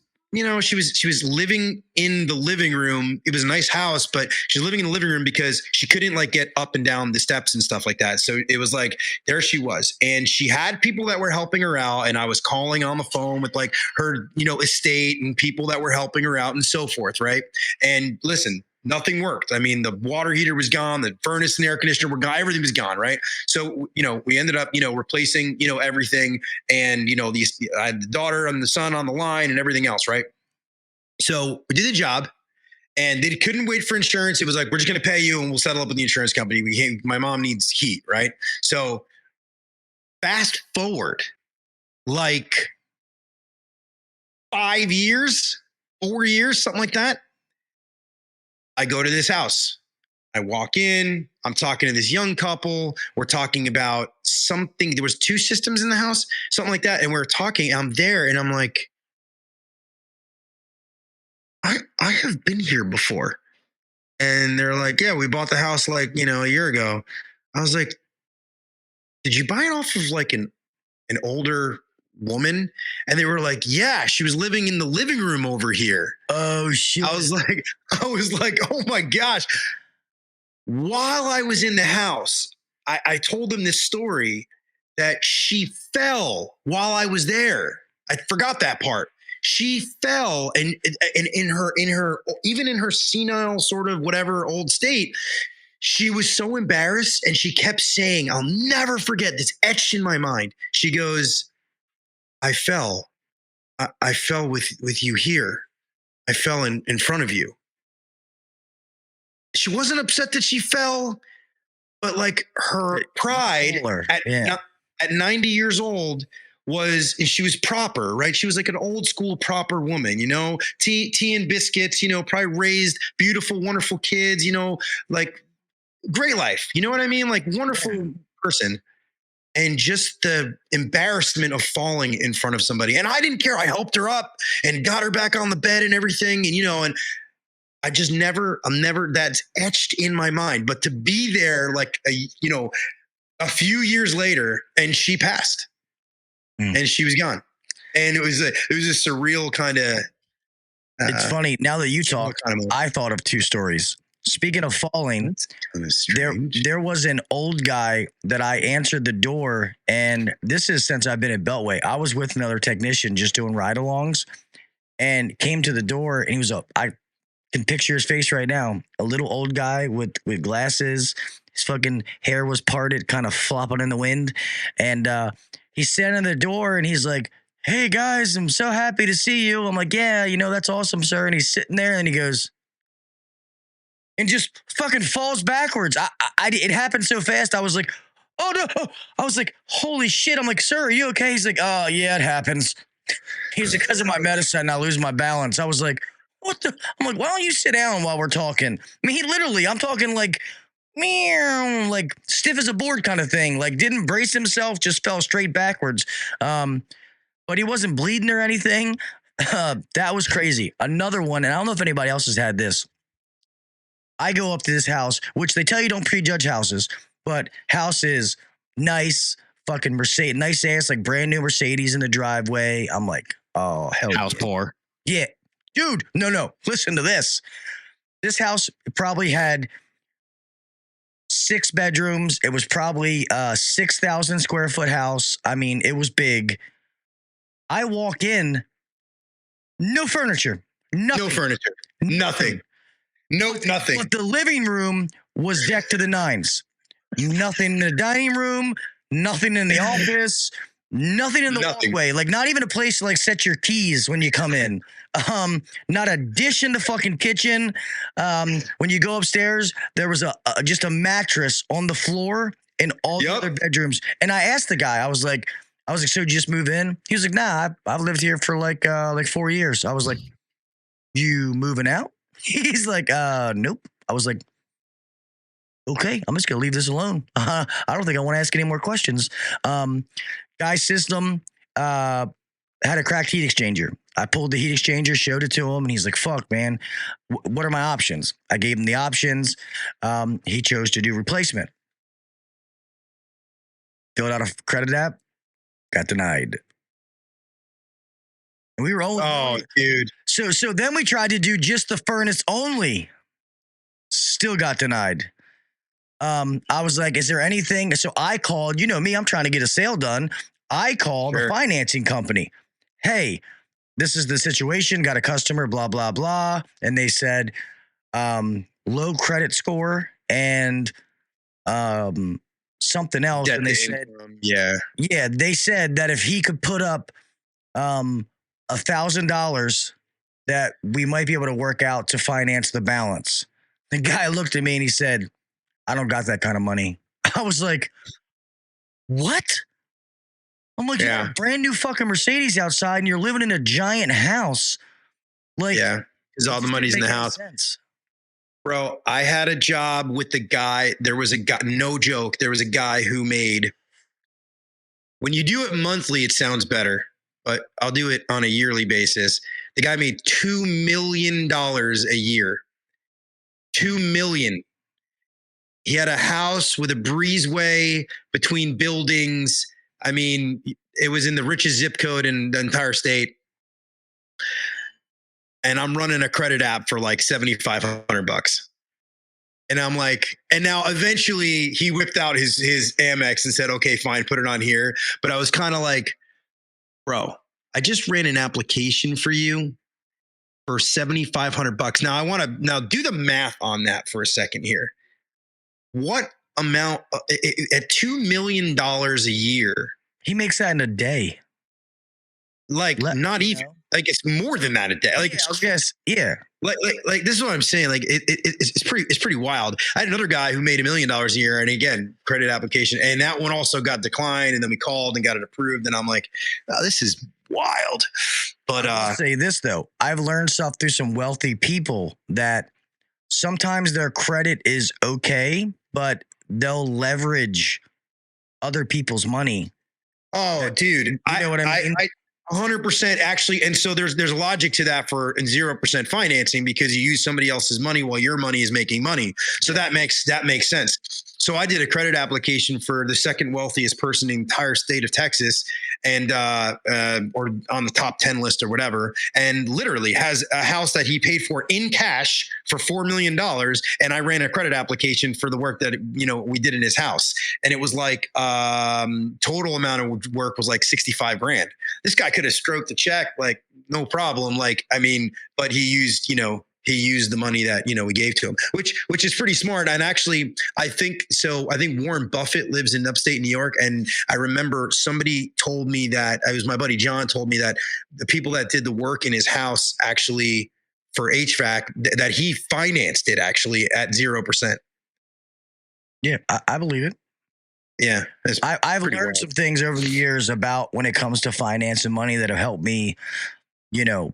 she was living in the living room. It was a nice house, but she was living in the living room because she couldn't like get up and down the steps and stuff like that. So it was like, there she was. And she had people that were helping her out. And I was calling on the phone with like her, estate and people that were helping her out and so forth. Right. And listen, nothing worked. I mean, the water heater was gone, the furnace and air conditioner were gone, everything was gone, right? So, we ended up, replacing, everything. And, I had the daughter and the son on the line and everything else, right? So we did the job and they couldn't wait for insurance. It was like, we're just going to pay you and we'll settle up with the insurance company. My mom needs heat, right? So fast forward like 4 years, something like that. I go to this house. I walk in. I'm talking to this young couple. We're talking about something. There was 2 systems in the house, something like that. And we're talking. I'm there, and I'm like, I have been here before. And they're like, yeah, we bought the house like a year ago. I was like, did you buy it off of like an older woman? And they were like, yeah, she was living in the living room over here. Oh shit. I was like, oh my gosh. While I was in the house, I told them this story that she fell while I was there. I forgot that part. She fell and in her even in her senile sort of whatever old state, she was so embarrassed and she kept saying, I'll never forget this, etched in my mind. She goes, I fell with you here. I fell in front of you. She wasn't upset that she fell, but like her pride at 90 years old she was proper, right? She was like an old school proper woman, tea and biscuits, probably raised beautiful, wonderful kids, like great life. You know what I mean? Like wonderful person. And just the embarrassment of falling in front of somebody. And I didn't care. I helped her up and got her back on the bed and everything. And, and I just that's etched in my mind. But to be there like, a few years later and she passed and she was gone. And it was a surreal kind of. It's funny. Now that you talk, I thought of 2 stories. Speaking of falling, there was an old guy that I answered the door, and this is since I've been at Beltway. I was with another technician just doing ride-alongs, and came to the door, and he was up. I can picture his face right now. A little old guy with glasses. His fucking hair was parted, kind of flopping in the wind, and he's standing at the door, and he's like, "Hey guys, I'm so happy to see you." I'm like, "Yeah, that's awesome, sir." And he's sitting there, and he goes. And just fucking falls backwards. It happened so fast. I was like, oh no. I was like, holy shit. I'm like, sir, are you okay? He's like, oh yeah, it happens. He's like, because of my medicine, I lose my balance. I was like, what the? I'm like, why don't you sit down while we're talking? I mean, I'm talking like, meow, like stiff as a board kind of thing. Like didn't brace himself, just fell straight backwards. But he wasn't bleeding or anything. That was crazy. Another one, and I don't know if anybody else has had this. I go up to this house, which they tell you don't prejudge houses, but house is nice, fucking Mercedes, nice ass, like brand new Mercedes in the driveway. I'm like, oh, hell yeah. House poor. Yeah. Dude, no. Listen to this. This house probably had 6 bedrooms. It was probably a 6,000 square foot house. I mean, it was big. I walk in, no furniture, nothing. No furniture, nothing. Nothing. But the living room was decked to the nines. Nothing in the dining room, nothing in the office, nothing in the walkway. Like, not even a place to like set your keys when you come in. Not a dish in the fucking kitchen. When you go upstairs, there was just a mattress on the floor in all the other bedrooms. And I asked the guy, I was like, so did you just move in? He was like, nah, I've lived here for like 4 years. I was like, you moving out? He's like, nope. I was like, okay, I'm just going to leave this alone. I don't think I want to ask any more questions. Guy's system had a cracked heat exchanger. I pulled the heat exchanger, showed it to him, and he's like, fuck, man, what are my options? I gave him the options. He chose to do replacement. Filled out a credit app, got denied. And we were only... Oh, dude. So then we tried to do just the furnace only. Still got denied. I was like, is there anything? So I called, you know me, I'm trying to get a sale done. I called the financing company. Hey, this is the situation. Got a customer, blah, blah, blah. And they said, low credit score and something else. And they said, yeah, they said that if he could put up $1,000 that we might be able to work out to finance the balance. The guy looked at me and he said, I don't got that kind of money. I was like, what? I'm like, you got a brand new fucking Mercedes outside and you're living in a giant house. Like, because all the money's in the house. Sense. Bro, I had a job with the guy. There was a guy, no joke. There was a guy who made, when you do it monthly, it sounds better, but I'll do it on a yearly basis. The guy made $2 million a year. $2 million. He had a house with a breezeway between buildings. I mean, it was in the richest zip code in the entire state. And I'm running a credit app for like $7,500. And I'm like, and now eventually he whipped out his Amex and said, okay, fine, put it on here. But I was kind of like, bro, I just ran an application for you for $7,500. Now I want to now do the math on that for a second here. What amount at $2 million a year? He makes that in a day. Like not even like it's more than that a day. Like I guess, yeah. Like this is what I'm saying. Like it's pretty wild. I had another guy who made $1 million a year, and again, credit application, and that one also got declined. And then we called and got it approved. And I'm like, oh, this is wild. But I'll say this though, I've learned stuff through some wealthy people that sometimes their credit is okay, but they'll leverage other people's money. Oh, dude, you know what I mean? 100% actually. And so there's a logic to that for 0% financing, because you use somebody else's money while your money is making money. So that makes sense. So I did a credit application for the second wealthiest person in the entire state of Texas, and or on the top 10 list or whatever, and literally has a house that he paid for in cash for $4 million. And I ran a credit application for the work that, you know, we did in his house. And it was like total amount of work was like 65 grand. This guy could have stroked the check, like no problem. Like, I mean, but he used the money that, you know, we gave to him, which is pretty smart. And actually, I think Warren Buffett lives in upstate New York. And I remember somebody told me that, it was my buddy John told me that the people that did the work in his house actually for HVAC, that he financed it actually at 0%. Yeah, I believe it. Yeah. I've learned some things over the years about when it comes to finance and money that have helped me, you know,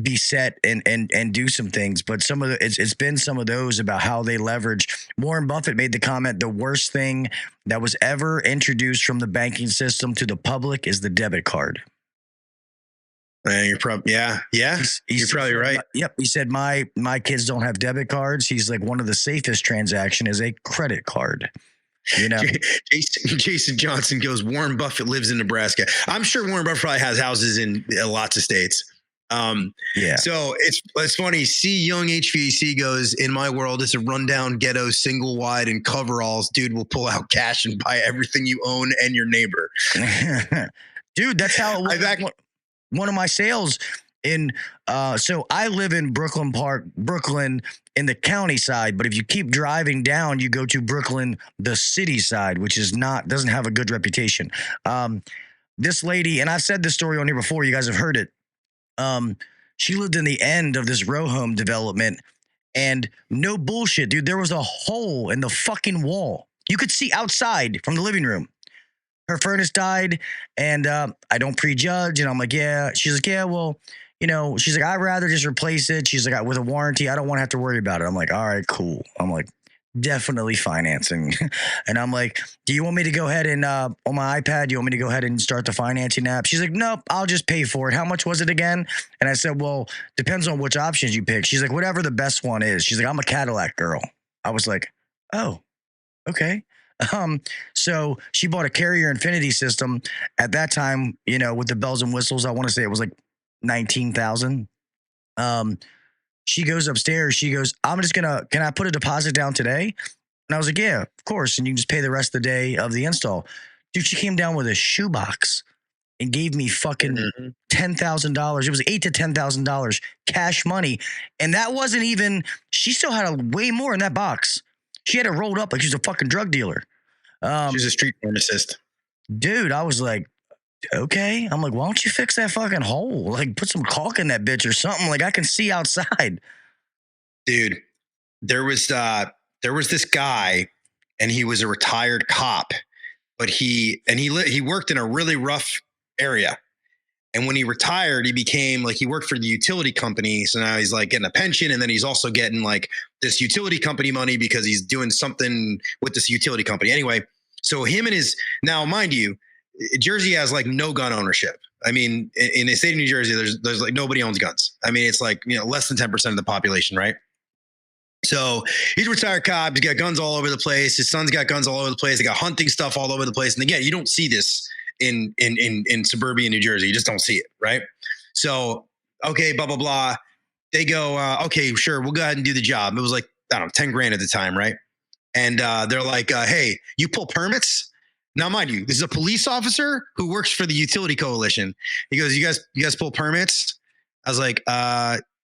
be set and do some things. But some of it's been some of those about how they leverage. Warren Buffett made the comment, the worst thing that was ever introduced from the banking system to the public is the debit card. Man, you're probably you're probably right. Yep. He said my kids don't have debit cards. He's like, one of the safest transaction is a credit card. You know, Jason Johnson goes, Warren Buffett lives in Nebraska. I'm sure Warren Buffett probably has houses in lots of states. Yeah. So it's funny. See, young HVAC goes, in my world, it's a rundown ghetto, single wide and coveralls. Dude will pull out cash and buy everything you own and your neighbor. Dude, that's how it was. One of my sales in, so I live in Brooklyn Park, Brooklyn in the county side. But if you keep driving down, you go to Brooklyn, the city side, which doesn't have a good reputation. This lady, and I've said this story on here before, you guys have heard it. She lived in the end of this row home development, and no bullshit, dude, there was a hole in the fucking wall. You could see outside from the living room. Her furnace died, and I don't prejudge, and I'm like, yeah. She's like, yeah, well, she's like, I'd rather just replace it. She's like, with a warranty, I don't want to have to worry about it. I'm like, all right, cool. I'm like, definitely financing. And I'm like, do you want me to go ahead and on my iPad, do you want me to go ahead and start the financing app? She's like, nope, I'll just pay for it. How much was it again? And I said, well, depends on which options you pick. She's like, whatever the best one is. She's like, I'm a Cadillac girl. I was like, oh, okay. So she bought a Carrier Infinity system at that time, with the bells and whistles. I want to say it was like 19,000. She goes upstairs. She goes, can I put a deposit down today? And I was like, yeah, of course. And you can just pay the rest of the day of the install. Dude, she came down with a shoebox and gave me fucking $10,000. It was $8,000 to $10,000 cash money. And that wasn't even, she still had way more in that box. She had it rolled up like she was a fucking drug dealer. She's a street pharmacist. Dude, I was like, okay. I'm like, why don't you fix that fucking hole? Like, put some caulk in that bitch or something. Like, I can see outside. Dude, there was this guy, and he was a retired cop, but he worked in a really rough area. And when he retired, he became he worked for the utility company. So now he's like getting a pension, and then he's also getting like this utility company money because he's doing something with this utility company. Anyway, so him and now, mind you, Jersey has like no gun ownership. I mean, in the state of New Jersey, there's like nobody owns guns. I mean, it's like, less than 10% of the population, right? So he's a retired cop. He's got guns all over the place. His son's got guns all over the place. They got hunting stuff all over the place. And again, you don't see this in suburban New Jersey. You just don't see it, right? So, okay, blah, blah, blah. They go, okay, sure, we'll go ahead and do the job. It was like, I don't know, 10 grand at the time, right? And they're like, hey, you pull permits? Now, mind you, this is a police officer who works for the utility coalition. He goes, you guys pull permits? I was like,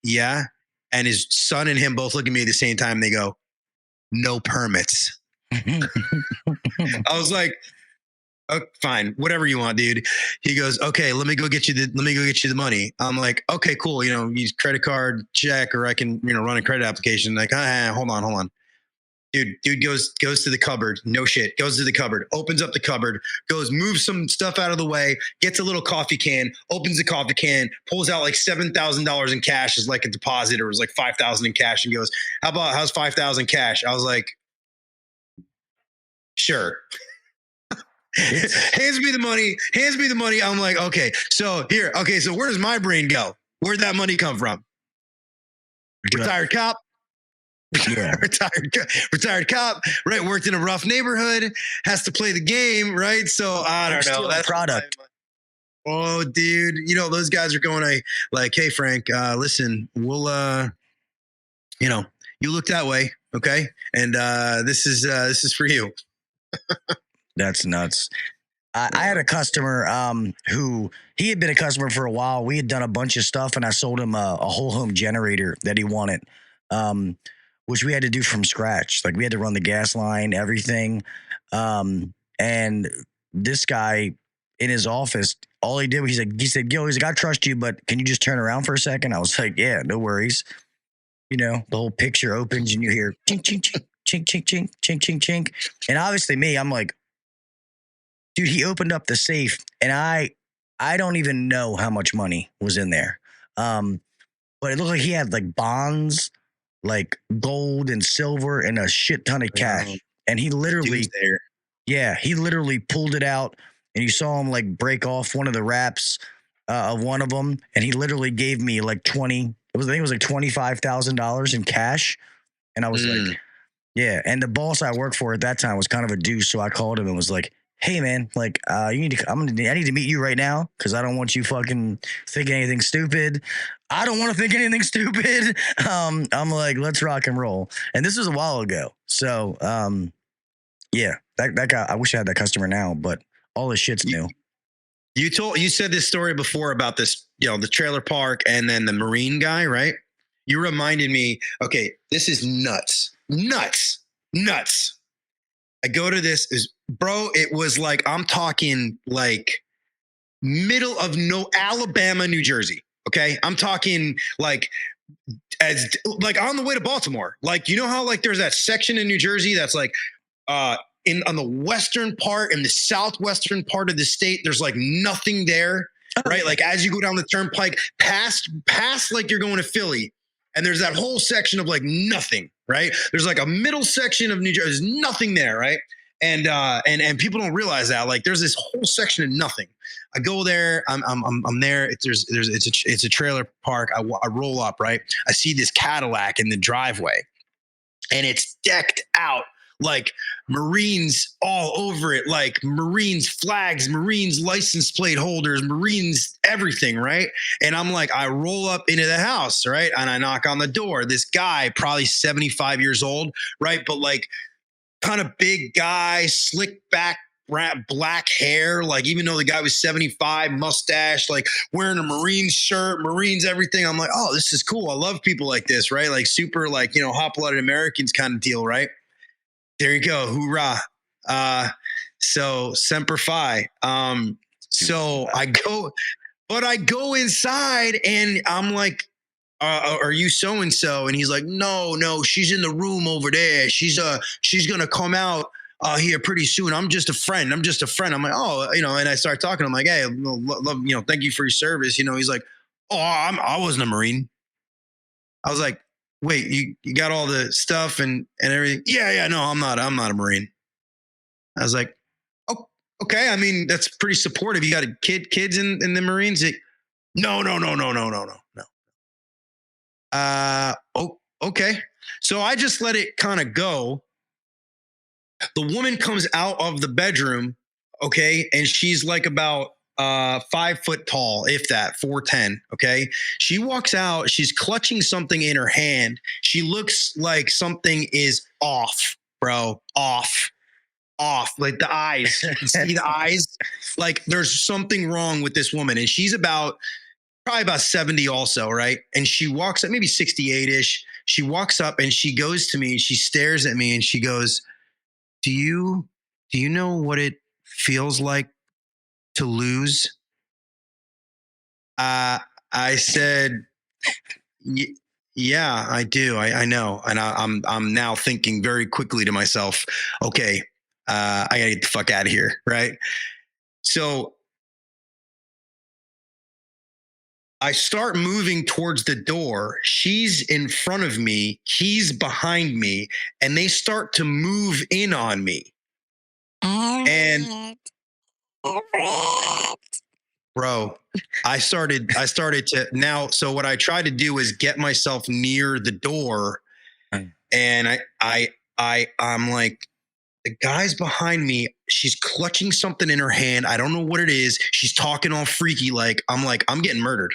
yeah. And his son and him both look at me at the same time. They go, no permits. I was like, oh, fine, whatever you want, dude. He goes, okay, let me go get you the money. I'm like, okay, cool. Use credit card, check, or I can, run a credit application. Like, hold on. Dude goes to the cupboard. No shit. Goes to the cupboard, opens up the cupboard, moves some stuff out of the way, gets a little coffee can, opens the coffee can, pulls out like $7,000 in cash as like a deposit, or it was like $5,000 in cash, and goes, how's $5,000 cash? I was like, sure. Hands me the money. I'm like, okay, so here. Okay, so where does my brain go? Where'd that money come from? Retired cop. Yeah. retired cop, right? Worked in a rough neighborhood, has to play the game, right? So I don't know. That's product. Oh, dude, those guys are going like, hey, Frank, listen, we'll, you look that way, okay? And this is for you. That's nuts. I had a customer who he had been a customer for a while. We had done a bunch of stuff, and I sold him a whole home generator that he wanted. Which we had to do from scratch. Like, we had to run the gas line, everything. And this guy in his office, all he did was he said, I trust you, but can you just turn around for a second? I was like, yeah, no worries. The whole picture opens and you hear chink, chink, chink, chink, chink, chink, chink, chink, chink. And obviously me, I'm like, dude, he opened up the safe, and I don't even know how much money was in there. But it looked like he had like bonds, like gold and silver, and a shit ton of cash. And he literally, he literally pulled it out, and you saw him like break off one of the wraps of one of them. And he literally gave me like I think it was like $25,000 in cash. And I was like, yeah. And the boss I worked for at that time was kind of a douche. So I called him and was like, hey man, like, I need to meet you right now because I don't want you fucking thinking anything stupid. I don't want to think anything stupid. I'm like, let's rock and roll. And this was a while ago. So, yeah, that guy, I wish I had that customer now, but all his shit's new. You said this story before about this, the trailer park and then the Marine guy, right? You reminded me, okay, this is nuts. I go to this bro, it was like, I'm talking like middle of Alabama, New Jersey. Okay. I'm talking like on the way to Baltimore. Like, you know how like there's that section in New Jersey that's like, on the western part and the southwestern part of the state, there's like nothing there, right? Like as you go down the turnpike, past like you're going to Philly, and there's that whole section of like nothing, right? There's like a middle section of New Jersey, there's nothing there, right? And people don't realize that like there's this whole section of nothing. I go there, I'm there. It's a trailer park. I roll up, right? I see this Cadillac in the driveway, and it's decked out. Like Marines all over it, like Marines flags, Marines license plate holders, Marines everything, right? And I'm like, I roll up into the house, right? And I knock on the door. This guy, probably 75 years old, right? But like kind of big guy, slick back, black hair, like even though the guy was 75, mustache, like wearing a Marines shirt, Marines everything. I'm like, oh, this is cool. I love people like this, right? Like super like, hot-blooded Americans kind of deal, right? There you go. Hoorah. So Semper Fi. So I go inside and I'm like, are you so-and-so? And he's like, no, she's in the room over there. She's going to come out here pretty soon. I'm just a friend. I'm like, oh, and I start talking. I'm like, hey, love, thank you for your service. He's like, oh, I wasn't a Marine. I was like, wait, you got all the stuff and everything? Yeah, no, I'm not a Marine. I was like, oh, okay. I mean, that's pretty supportive. You got kids in the Marines? No. Oh, okay. So I just let it kind of go. The woman comes out of the bedroom, okay, and she's like about 5 foot tall, if that, 4'10". Okay. She walks out, she's clutching something in her hand. She looks like something is off, bro. Off. Like the eyes. You can see the eyes. Like there's something wrong with this woman. And she's probably about 70 also, right? And she walks up, maybe 68-ish. She walks up and she goes to me, she stares at me and she goes, Do you know what it feels like to lose? I said, yeah, I do. I know. And I'm now thinking very quickly to myself, okay, I gotta get the fuck out of here. Right. So I start moving towards the door. She's in front of me. He's behind me, and they start to move in on me. And bro, I started to now. So what I try to do is get myself near the door, and I'm like, the guy's behind me. She's clutching something in her hand. I don't know what it is. She's talking all freaky. I'm getting murdered.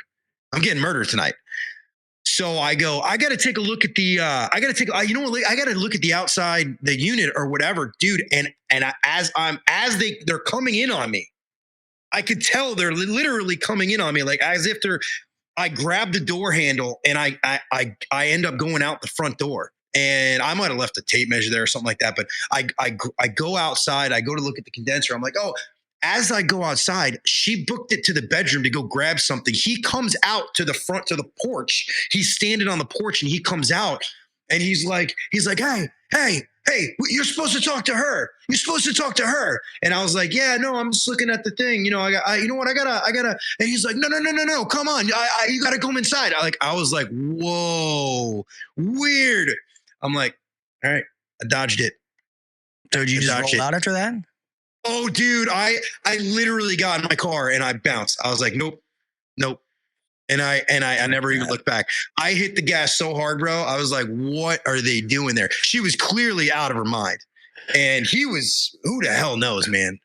I'm getting murdered tonight. So I go, I got to take a look at the, I got to look at the outside, the unit or whatever, dude. And they're coming in on me, I could tell they're literally coming in on me, like as if I grab the door handle and I end up going out the front door. And I might've left a tape measure there or something like that. But I go outside, I go to look at the condenser. I'm like, oh, as I go outside, she booked it to the bedroom to go grab something. He comes out to the front, to the porch. He's standing on the porch and he comes out and he's like, hey, you're supposed to talk to her. You're supposed to talk to her. And I was like, yeah, no, I'm just looking at the thing. You know, I gotta, and he's like, no, come on. You gotta come inside. I was like, whoa, weird. I'm like, all right, I dodged it. So did you just roll out after that? Oh, dude, I literally got in my car and I bounced. I was like, nope. And I never even looked back. I hit the gas so hard, bro. I was like, what are they doing there? She was clearly out of her mind. And he was, who the hell knows, man?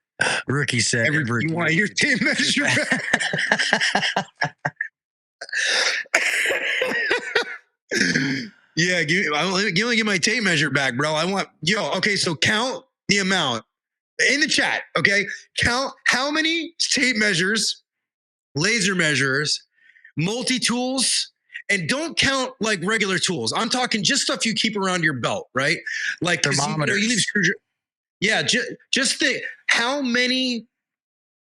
Rookie said, You want your tape measure back? Yeah, give me my tape measure back, bro. Okay, so count the amount in the chat, okay? Count how many tape measures, laser measures, multi-tools, and don't count like regular tools. I'm talking just stuff you keep around your belt, right? Like thermometers. You leave yeah, just think how many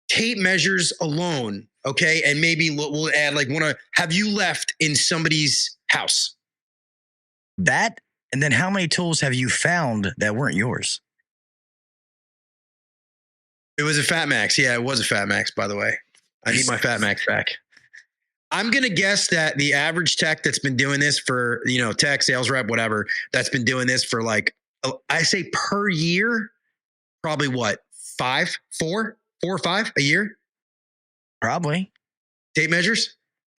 tape measures alone, okay? And maybe we'll add like have you left in somebody's house? That, and then how many tools have you found that weren't yours? It was a Fat Max. Yeah, it was a Fat Max, by the way. I need my Fat Max back. I'm going to guess that the average tech that's been doing this for, tech, sales rep, whatever, that's been doing this for like, I say per year, probably what, 4 or 5 a year? Probably. Tape measures?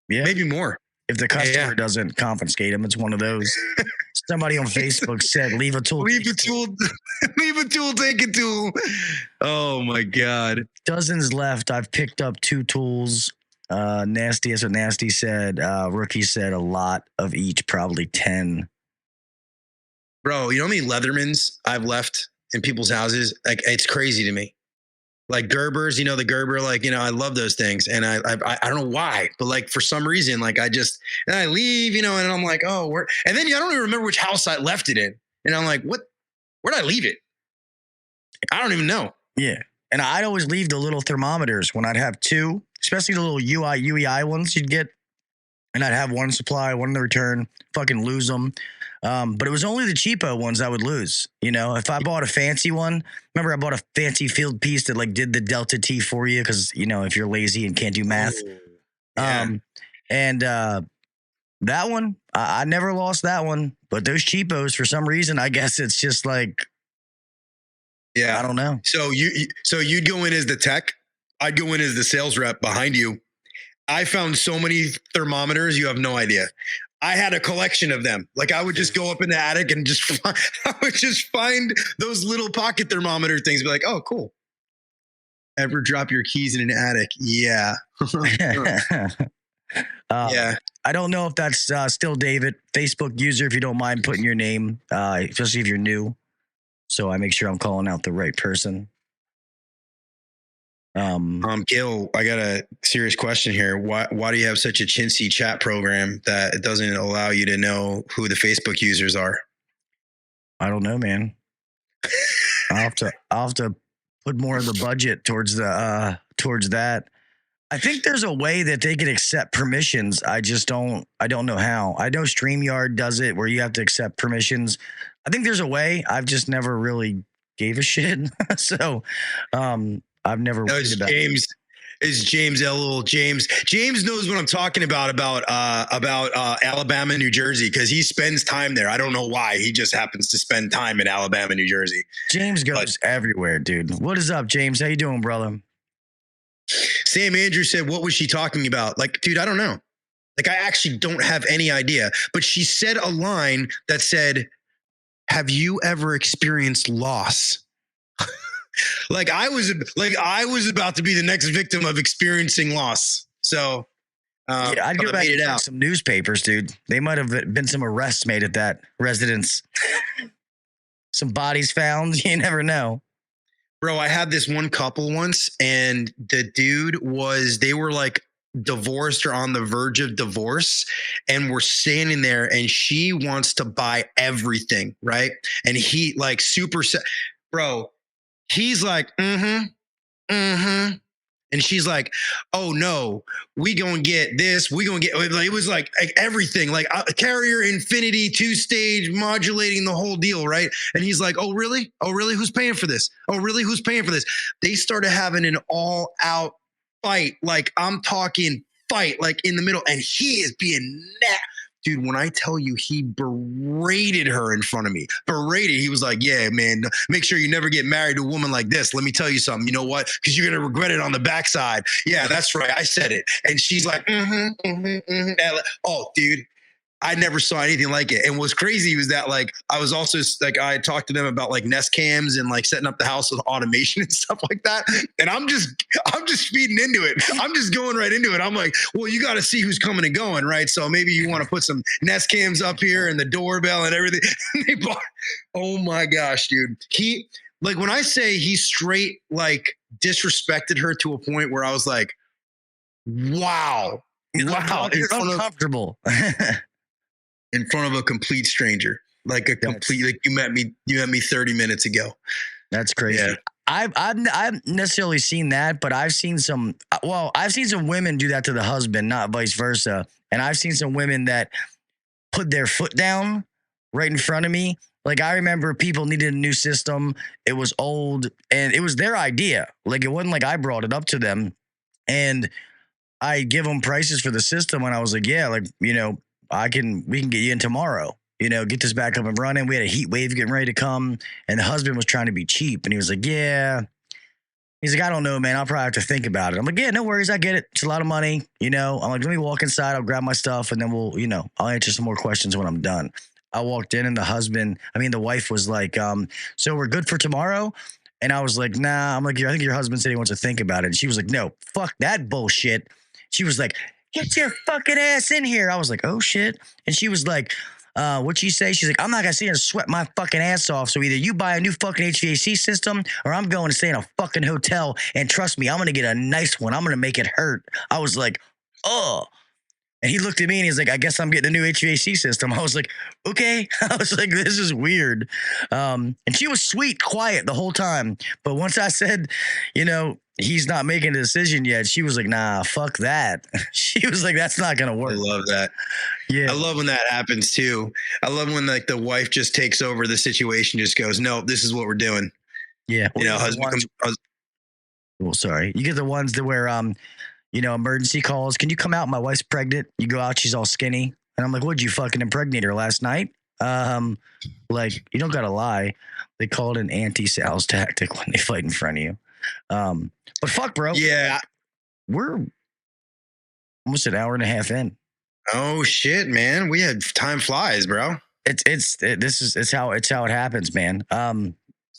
Yeah. Maybe more. If the customer doesn't confiscate them, it's one of those. Somebody on Facebook said, leave a tool. Leave a tool, take a tool. Oh my God. Dozens left. I've picked up 2 tools. Nasty, that's what Nasty said. Rookie said a lot of each, probably 10. Bro, you know how many Leathermans I've left in people's houses? Like, it's crazy to me. Like Gerbers, the Gerber, like, I love those things. And I don't know why, but like for some reason, like and I leave, and I'm like, oh, where? And then I don't even remember which house I left it in. And I'm like, where'd I leave it? I don't even know. Yeah. And I'd always leave the little thermometers when I'd have 2, especially the little UEI ones you'd get. And I'd have one supply, one in the return, fucking lose them. But it was only the cheapo ones I would lose. If I bought a fancy one, remember I bought a fancy field piece that like did the Delta T for you. Cause if you're lazy and can't do math. Yeah. That one, I never lost that one, but those cheapos for some reason, I guess it's just like, yeah, I don't know. So you'd go in as the tech. I'd go in as the sales rep behind you. I found so many thermometers, you have no idea. I had a collection of them. Like I would just go up in the attic and I would just find those little pocket thermometer things. Be like, oh, cool. Ever drop your keys in an attic? Yeah. Yeah. I don't know if that's still David, Facebook user, if you don't mind putting your name, especially if you're new. So I make sure I'm calling out the right person. Gil, I got a serious question here. Why do you have such a chintzy chat program that it doesn't allow you to know who the Facebook users are? I don't know, man. I'll have to put more of the budget towards that. I think there's a way that they can accept permissions. I don't know how. I know StreamYard does it where you have to accept permissions. I think there's a way. I've just never really gave a shit. So, I've never. No, it's James. Is James L. James? James knows what I'm talking about Alabama, New Jersey, because he spends time there. I don't know why. He just happens to spend time in Alabama, New Jersey. James goes everywhere, dude. What is up, James? How you doing, brother? Sam Andrew said, "What was she talking about?" Like, dude, I don't know. Like, I actually don't have any idea. But she said a line that said, "Have you ever experienced loss?" Like I was about to be the next victim of experiencing loss. So I'd go back and check some newspapers, dude. They might have been some arrests made at that residence. Some bodies found. You never know. Bro, I had this one couple once, and the dude they were like divorced or on the verge of divorce, and we're standing there, and she wants to buy everything, right? And he like bro. He's like, and she's like, oh no, we gonna get this. We gonna get, it was like everything, like Carrier Infinity 2-stage modulating the whole deal, right? And he's like, oh really? Oh really? Who's paying for this? Oh really? Who's paying for this? They started having an all out fight. Like I'm talking fight, like in the middle, and he is being dude, when I tell you he berated her in front of me, he was like, yeah, man, make sure you never get married to a woman like this. Let me tell you something. You know what? Because you're going to regret it on the backside. Yeah, that's right. I said it. And she's like, oh, dude, I never saw anything like it. And what's crazy was that like I was also like I talked to them about like Nest cams and like setting up the house with automation and stuff like that. And I'm just feeding into it. I'm just going right into it. I'm like, well, you got to see who's coming and going, right? So maybe you want to put some Nest cams up here and the doorbell and everything. Oh my gosh, dude. He like when I say he straight like disrespected her to a point where I was like, wow. Wow. You're uncomfortable. In front of a complete stranger, like you met me 30 minutes ago. That's crazy. Yeah. I've necessarily seen that, but I've seen some women do that to the husband, not vice versa. And I've seen some women that put their foot down right in front of me. Like I remember people needed a new system. It was old and it was their idea. Like it wasn't like I brought it up to them, and I give them prices for the system. And I was like, yeah, like, you know, we can get you in tomorrow, you know, get this back up and running. We had a heat wave getting ready to come, and the husband was trying to be cheap. And he was like, yeah. He's like, I don't know, man. I'll probably have to think about it. I'm like, yeah, no worries. I get it. It's a lot of money. You know, I'm like, let me walk inside. I'll grab my stuff and then I'll answer some more questions when I'm done. I walked in and the wife was like, so we're good for tomorrow. And I was like, nah. I'm like, I think your husband said he wants to think about it. And she was like, no, fuck that bullshit. She was like, get your fucking ass in here. I was like, oh shit. And she was like, what'd she say? She's like, I'm not gonna sit here and sweat my fucking ass off. So either you buy a new fucking HVAC system or I'm going to stay in a fucking hotel. And trust me, I'm gonna get a nice one. I'm gonna make it hurt. I was like, oh. And he looked at me and he's like, I guess I'm getting a new HVAC system. I was like, okay. I was like, this is weird. And she was sweet, quiet the whole time. But once I said, you know, he's not making a decision yet, she was like, nah, fuck that. She was like, that's not going to work. I love that. Yeah. I love when that happens too. I love when like the wife just takes over the situation, just goes, no, this is what we're doing. Yeah. You know, husband. Well, sorry. You get the ones that where, you know, emergency calls. Can you come out? My wife's pregnant. You go out. She's all skinny. And I'm like, what'd you fucking impregnate her last night? Like, you don't got to lie. They call it an anti-sales tactic when they fight in front of you. But fuck, bro. Yeah. We're almost an hour and a half in. Oh shit, man. We had time flies, bro. It's how it happens, man.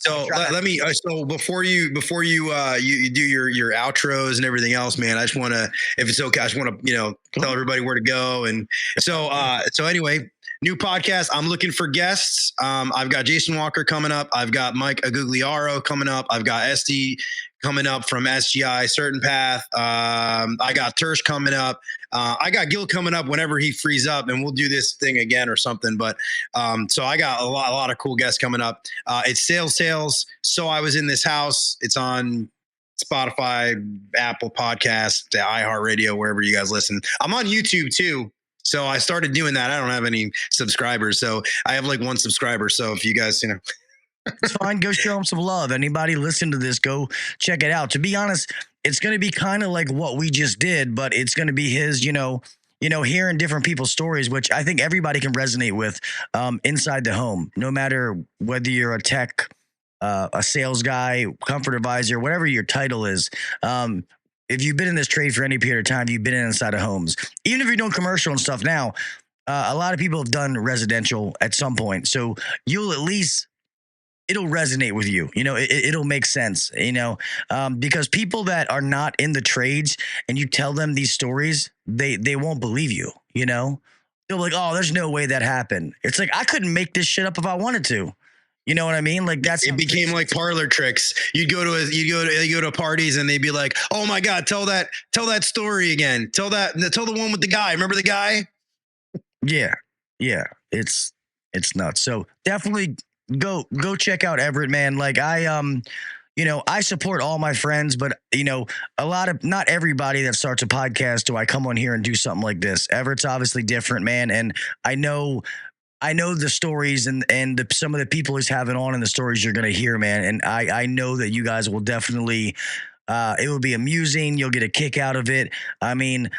So let me. So before you do your outros and everything else, man, I just want to, if it's okay, I just want to tell everybody where to go. And so anyway, new podcast. I'm looking for guests. I've got Jason Walker coming up. I've got Mike Agugliaro coming up. I've got SD coming up from SGI Certain Path. I got Tersh coming up. I got Gil coming up whenever he frees up, and we'll do this thing again or something. But so I got a lot of cool guests coming up. It's Sales. So I was in this house. It's on Spotify, Apple Podcasts, iHeartRadio, wherever you guys listen. I'm on YouTube too. So I started doing that. I don't have any subscribers. So I have like one subscriber. So if you guys, it's fine. Go show them some love. Anybody listen to this, go check it out. To be honest, it's going to be kind of like what we just did, but it's going to be his, hearing different people's stories, which I think everybody can resonate with inside the home, no matter whether you're a tech, a sales guy, comfort advisor, whatever your title is. If you've been in this trade for any period of time, you've been inside of homes. Even if you're doing commercial and stuff now, a lot of people have done residential at some point. So you'll at least, it'll resonate with you. It'll make sense, because people that are not in the trades and you tell them these stories, they won't believe you, They're like, oh, there's no way that happened. It's like, I couldn't make this shit up if I wanted to. You know what I mean? Like it became like parlor tricks. You go to parties and they'd be like, "Oh my God, tell that story again. Tell the one with the guy. Remember the guy?" Yeah. It's nuts. So definitely go check out Everett, man. Like I support all my friends, but not everybody that starts a podcast do I come on here and do something like this. Everett's obviously different, man, and I know the stories and some of the people he's having on and the stories you're going to hear, man. And I know that you guys will definitely, it will be amusing. You'll get a kick out of it. I mean,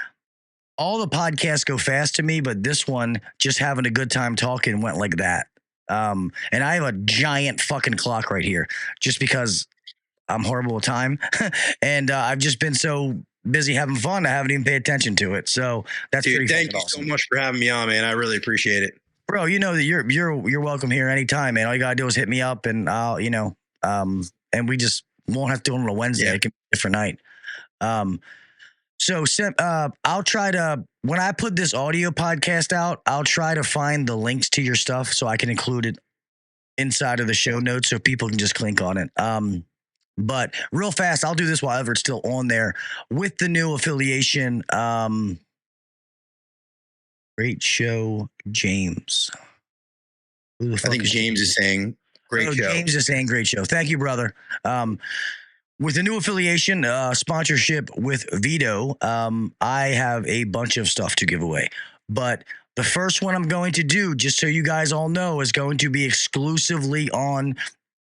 all the podcasts go fast to me, but this one, just having a good time talking, went like that. And I have a giant fucking clock right here just because I'm horrible with time. And I've just been so busy having fun. I haven't even paid attention to it. So that's Dude, pretty thank you awesome. so much for having me on, man. I really appreciate it. Bro, you know that you're welcome here anytime, man. All you gotta do is hit me up, and I'll, and we just won't have to do it on a Wednesday. Yeah. It can be a different night. So I'll try to, when I put this audio podcast out, I'll try to find the links to your stuff so I can include it inside of the show notes so people can just click on it. But real fast, I'll do this while Everett's still on there with the new affiliation. Great show, James. I think James is saying great show. James is saying great show. Thank you, brother. With the new affiliation, sponsorship with Vito, I have a bunch of stuff to give away. But the first one I'm going to do, just so you guys all know, is going to be exclusively on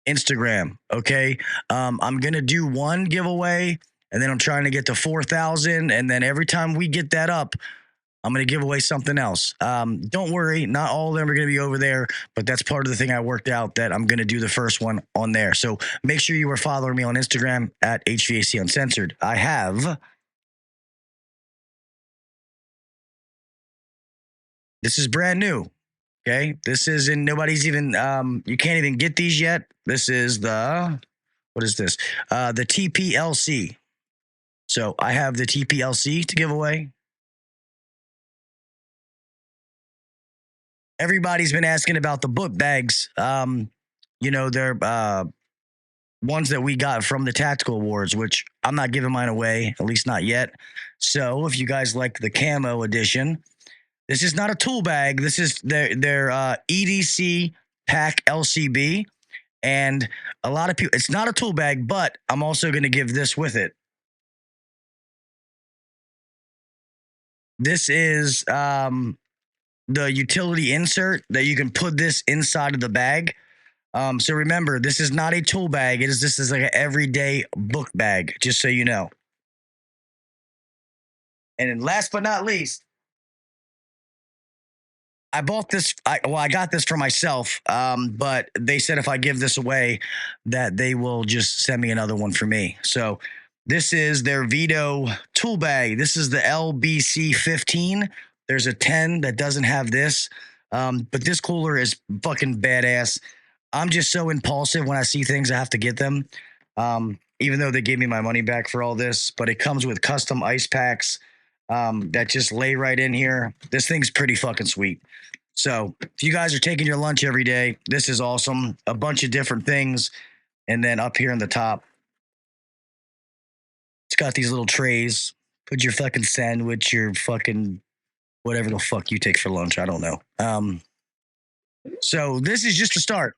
Instagram. Okay. I'm going to do one giveaway, and then I'm trying to get to 4,000. And then every time we get that up, I'm going to give away something else. Don't worry. Not all of them are going to be over there, but that's part of the thing I worked out, that I'm going to do the first one on there. So make sure you are following me on Instagram at HVAC Uncensored. I have. This is brand new. Okay. This is in, nobody's even, you can't even get these yet. This is what is this? The TPLC. So I have the TPLC to give away. Everybody's been asking about the book bags. They're ones that we got from the Tactical Awards, which I'm not giving mine away, at least not yet. So if you guys like the camo edition, this is not a tool bag. This is their EDC Pack LCB. And a lot of people, it's not a tool bag, but I'm also going to give this with it. This is the utility insert that you can put this inside of the bag. So remember, this is not a tool bag. This is like an everyday book bag, just so you know. And then last but not least, I bought this. I got this for myself, but they said if I give this away, that they will just send me another one for me. So this is their Vito tool bag. This is the LBC 15. There's a 10 that doesn't have this, but this cooler is fucking badass. I'm just so impulsive when I see things, I have to get them, even though they gave me my money back for all this. But it comes with custom ice packs that just lay right in here. This thing's pretty fucking sweet. So if you guys are taking your lunch every day, this is awesome. A bunch of different things. And then up here in the top, it's got these little trays. Put your fucking sandwich, your fucking whatever the fuck you take for lunch. I don't know. So this is just a start.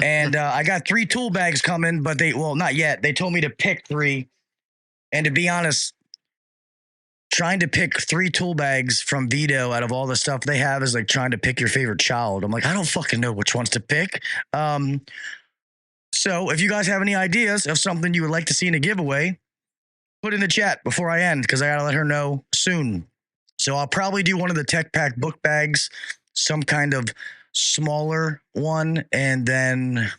And I got 3 tool bags coming, but not yet. They told me to pick 3. And to be honest, trying to pick 3 tool bags from Vito out of all the stuff they have is like trying to pick your favorite child. I'm like, I don't fucking know which ones to pick. So if you guys have any ideas of something you would like to see in a giveaway, put in the chat before I end, because I got to let her know soon. So I'll probably do one of the Tech Pack book bags, some kind of smaller one, and then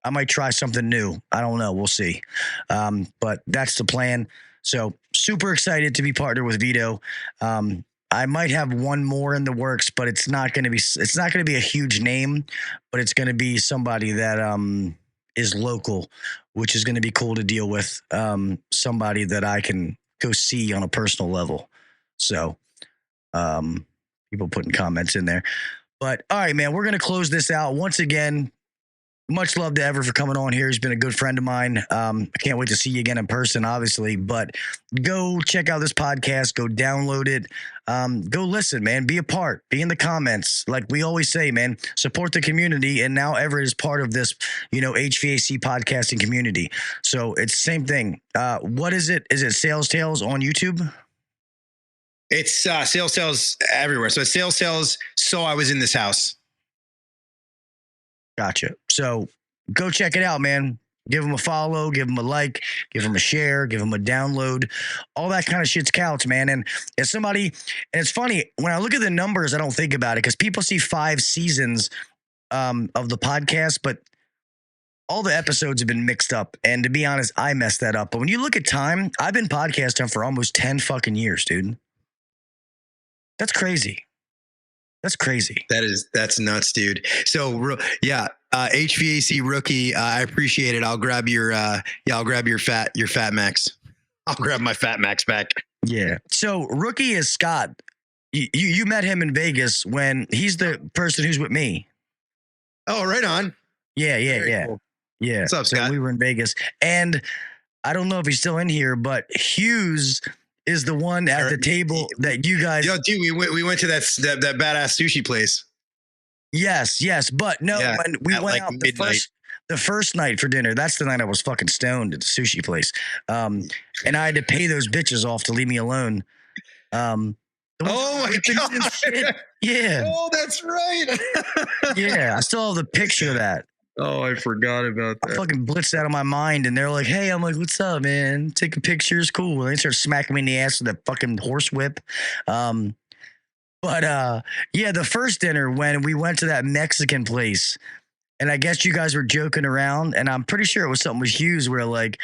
I might try something new. I don't know. We'll see. But that's the plan. So super excited to be partnered with Vito. I might have one more in the works, but it's not going to be a huge name, but it's going to be somebody that is local, which is going to be cool to deal with. Somebody that I can go see on a personal level. So people putting comments in there. But all right, man, we're going to close this out. Once again, much love to Everett for coming on here. He's been a good friend of mine. I can't wait to see you again in person, obviously. But go check out this podcast. Go download it. Go listen, man. Be a part. Be in the comments. Like we always say, man, support the community. And now Everett is part of this, HVAC podcasting community. So it's the same thing. What is it? Is it Sales Tales on YouTube? It's Sales Tales everywhere. So it's Sales Tales. So I was in this house. Gotcha. So go check it out, man. Give them a follow, give them a like, give them a share, give them a download. All that kind of shit counts, man. And as somebody, and it's funny, when I look at the numbers, I don't think about it because people see 5 seasons of the podcast, but all the episodes have been mixed up. And to be honest, I messed that up. But when you look at time, I've been podcasting for almost 10 fucking years, dude. That's crazy. That's crazy. That's nuts, dude. So HVAC rookie, I appreciate it. I'll grab your Fat Max. I'll grab my Fat Max back. Yeah. So rookie is Scott. You met him in Vegas when he's the person who's with me. Oh, right on. Yeah. Cool. Yeah. What's up, so Scott? we were in Vegas, and I don't know if he's still in here, but Hughes is the one at the table that you guys. Yo, dude, we went to that badass sushi place. Yes, but no, when we went like out the first night for dinner, that's the night I was fucking stoned at the sushi place, and I had to pay those bitches off to leave me alone. Oh my god! Shit. Yeah. Oh, that's right. Yeah, I still have the picture of that. Oh, I forgot about that. I fucking blitzed out of my mind, and they're like, "Hey," I'm like, "What's up, man? Taking pictures, cool." And they start smacking me in the ass with that fucking horse whip. The first dinner when we went to that Mexican place, and I guess you guys were joking around, and I'm pretty sure it was something with Hughes where like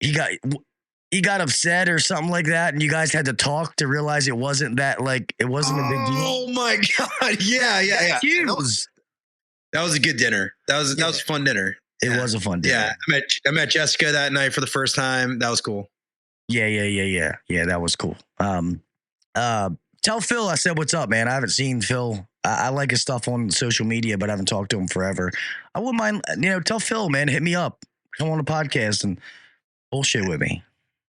he got upset or something like that, and you guys had to talk to realize it wasn't a big deal. Oh my god! Yeah. Hughes. That was a good dinner. That was a fun dinner. It was a fun dinner. Yeah, I met Jessica that night for the first time. That was cool. Yeah. That was cool. Tell Phil I said what's up, man. I haven't seen Phil. I like his stuff on social media, but I haven't talked to him forever. I wouldn't mind, tell Phil, man, hit me up. Come on the podcast and bullshit with me.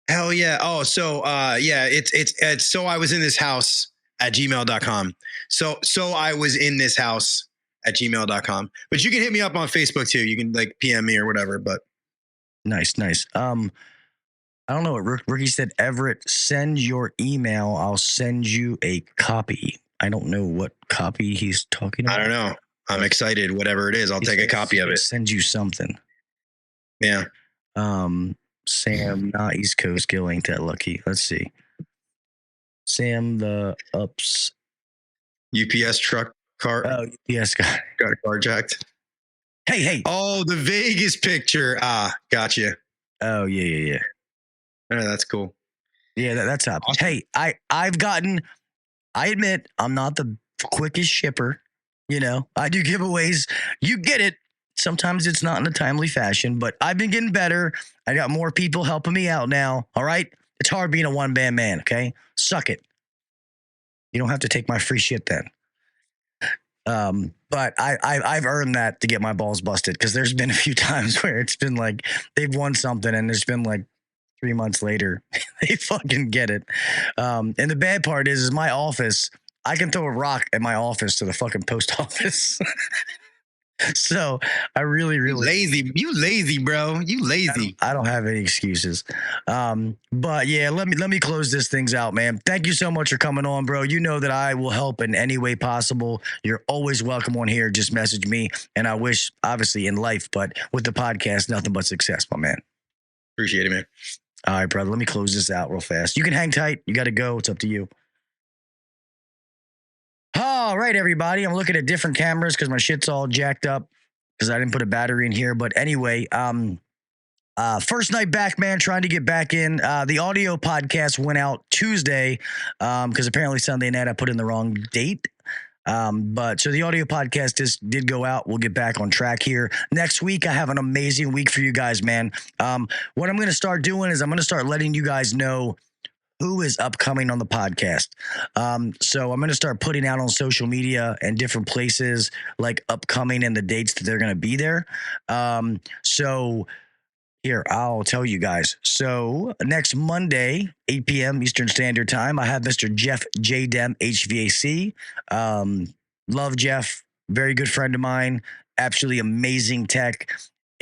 Hell yeah. Oh, so it's so I was in this house at gmail.com. So I was in this house at gmail.com. But you can hit me up on Facebook too. You can like PM me or whatever, but nice. I don't know what Ricky said. Everett, send your email. I'll send you a copy. I don't know what copy he's talking about. I don't know. I'm excited. Whatever it is, I'll take a copy of it. Send you something. Yeah. Sam, not East Coast. Gil ain't that lucky. Let's see. Sam, the ups. UPS truck car. Oh, UPS guy. Got carjacked. Hey. Oh, the Vegas picture. Gotcha. Oh, yeah. Oh, that's cool. Yeah, that's up. Awesome. Hey, I admit I'm not the quickest shipper. I do giveaways. You get it. Sometimes it's not in a timely fashion, but I've been getting better. I got more people helping me out now. All right. It's hard being a one-man man. Okay. Suck it. You don't have to take my free shit then. But I've earned that to get my balls busted, because there's been a few times where it's been like they've won something and there's been like 3 months later they fucking get it. And the bad part is my office. I can throw a rock at my office to the fucking post office. So I really lazy. You lazy, bro. You lazy. I don't have any excuses. But yeah, let me close this things out, man. Thank you so much for coming on, bro. You know that I will help in any way possible. You're always welcome on here. Just message me. And I wish, obviously, in life, but with the podcast, nothing but success, my man. Appreciate it, man. All right, brother. Let me close this out real fast. You can hang tight. You got to go. It's up to you. All right, everybody. I'm looking at different cameras because my shit's all jacked up because I didn't put a battery in here. But anyway, first night back, man, trying to get back in. The audio podcast went out Tuesday because apparently Sunday night I put in the wrong date. But so the audio podcast did go out. We'll get back on track here. Next week, I have an amazing week for you guys, man. What I'm going to start doing is I'm going to start letting you guys know who is upcoming on the podcast. So I'm going to start putting out on social media and different places like upcoming and the dates that they're going to be there. So here, I'll tell you guys. So next Monday, 8 p.m. Eastern Standard Time, I have Mr. Jeff J. Dem, HVAC. Love Jeff. Very good friend of mine. Absolutely amazing tech.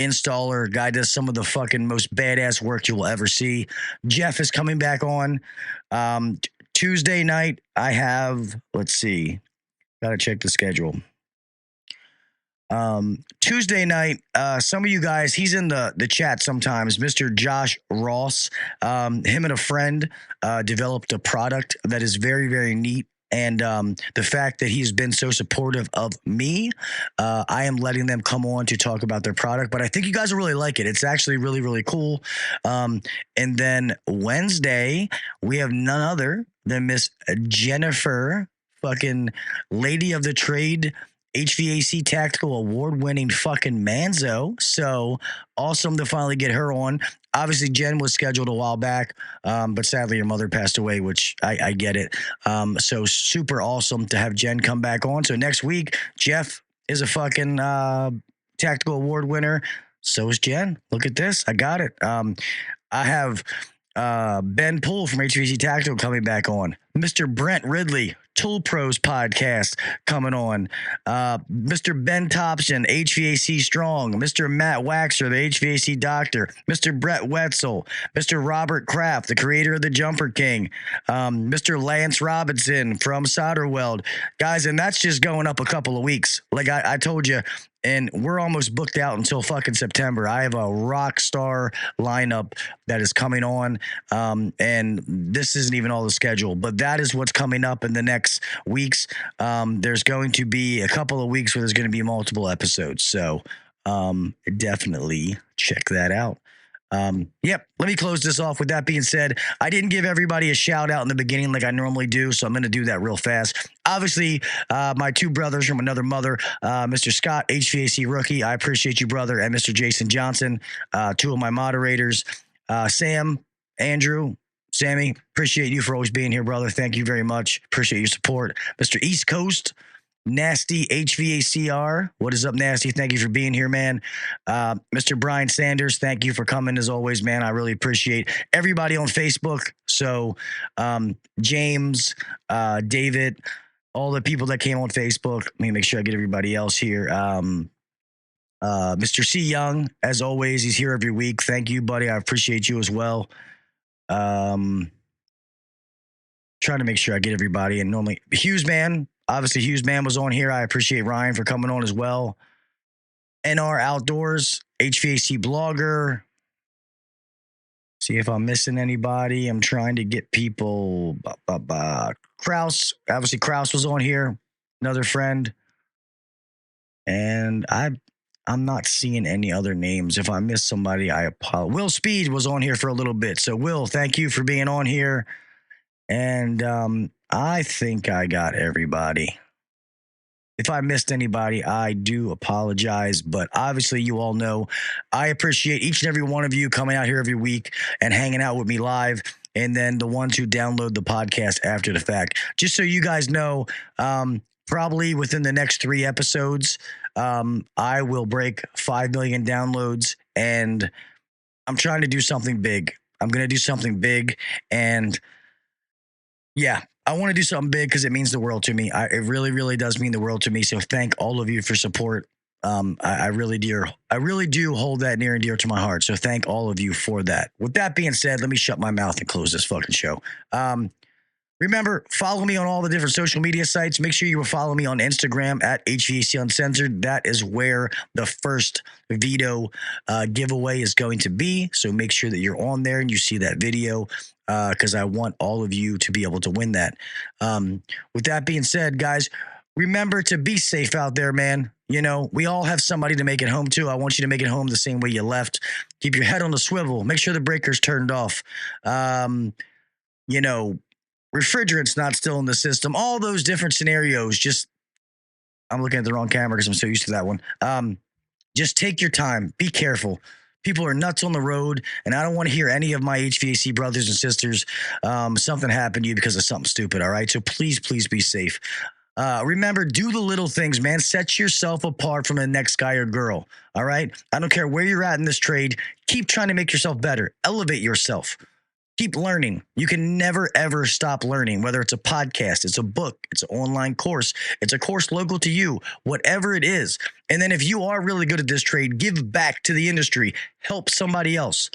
Installer, guy does some of the fucking most badass work you will ever see. Jeff is coming back on. Tuesday night, I have, let's see, gotta check the schedule. Tuesday night, some of you guys, he's in the chat sometimes, Mr. Josh Ross. Him and a friend developed a product that is very, very neat And the fact that he's been so supportive of me, I am letting them come on to talk about their product. But I think you guys will really like it. It's actually really, really cool. And then Wednesday, we have none other than Miss Jennifer, fucking lady of the trade, HVAC Tactical Award-winning fucking Manzo. So awesome to finally get her on. Obviously, Jen was scheduled a while back, but sadly her mother passed away, which I get it. So super awesome to have Jen come back on. So next week, Jeff is a fucking Tactical Award winner. So is Jen. Look at this. I got it. I have Ben Poole from HVAC Tactical coming back on. Mr. Brent Ridley, Tool Pros podcast coming on. Mr. Ben Thompson, HVAC Strong. Mr. Matt Waxer, the HVAC Doctor. Mr. Brett Wetzel. Mr. Robert Kraft, the creator of the Jumper King. Mr. Lance Robinson from Solderweld. Guys, and that's just going up a couple of weeks. Like I told you, and we're almost booked out until fucking September. I have a rock star lineup that is coming on, and this isn't even all the schedule, but that is what's coming up in the next weeks. There's going to be a couple of weeks where there's going to be multiple episodes, so definitely check that out. Yep. Let me close this off. With that being said, I didn't give everybody a shout out in the beginning like I normally do, so I'm going to do that real fast. Obviously, my two brothers from another mother, Mr. Scott, HVAC Rookie. I appreciate you, brother. And Mr. Jason Johnson, two of my moderators, Sam, Andrew, Sammy, appreciate you for always being here, brother. Thank you very much. Appreciate your support. Mr. East Coast, Nasty HVACR. What is up, Nasty? Thank you for being here, man. Mr. Brian Sanders, thank you for coming as always, man. I really appreciate everybody on Facebook. So James, David, all the people that came on Facebook. Let me make sure I get everybody else here. Mr. C. Young, as always, he's here every week. Thank you, buddy. I appreciate you as well. Trying to make sure I get everybody. And normally, Hughes Man. Obviously, Hughes Man was on here. I appreciate Ryan for coming on as well. NR Outdoors, HVAC Blogger. See if I'm missing anybody. I'm trying to get people. Kraus. Obviously, Kraus was on here. Another friend. And I'm not seeing any other names. If I miss somebody, I apologize. Will Speed was on here for a little bit. So, Will, thank you for being on here. And I think I got everybody. If I missed anybody, I do apologize. But obviously, you all know I appreciate each and every one of you coming out here every week and hanging out with me live. And then the ones who download the podcast after the fact. Just so you guys know, probably within the next 3 episodes, I will break 5 million downloads. And I'm trying to do something big. I'm going to do something big. And yeah, I want to do something big because it means the world to me. It really, really does mean the world to me. So thank all of you for support. I really do hold that near and dear to my heart. So thank all of you for that. With that being said, let me shut my mouth and close this fucking show. Remember, follow me on all the different social media sites. Make sure you will follow me on Instagram at HVAC Uncensored. That is where the first video giveaway is going to be. So make sure that you're on there and you see that video because I want all of you to be able to win that. With that being said, guys, remember to be safe out there, man. You know, we all have somebody to make it home to. I want you to make it home the same way you left. Keep your head on the swivel. Make sure the breaker's turned off. You know, refrigerant's not still in the system. All those different scenarios. Just, I'm looking at the wrong camera because I'm so used to that one. Just take your time. Be careful. People are nuts on the road, and I don't want to hear any of my HVAC brothers and sisters something happened to you because of something stupid, all right? So please, please be safe. Remember, do the little things, man. Set yourself apart from the next guy or girl, all right? I don't care where you're at in this trade. Keep trying to make yourself better. Elevate yourself. Keep learning. You can never, ever stop learning, whether it's a podcast, it's a book, it's an online course, it's a course local to you, whatever it is. And then if you are really good at this trade, give back to the industry. Help somebody else.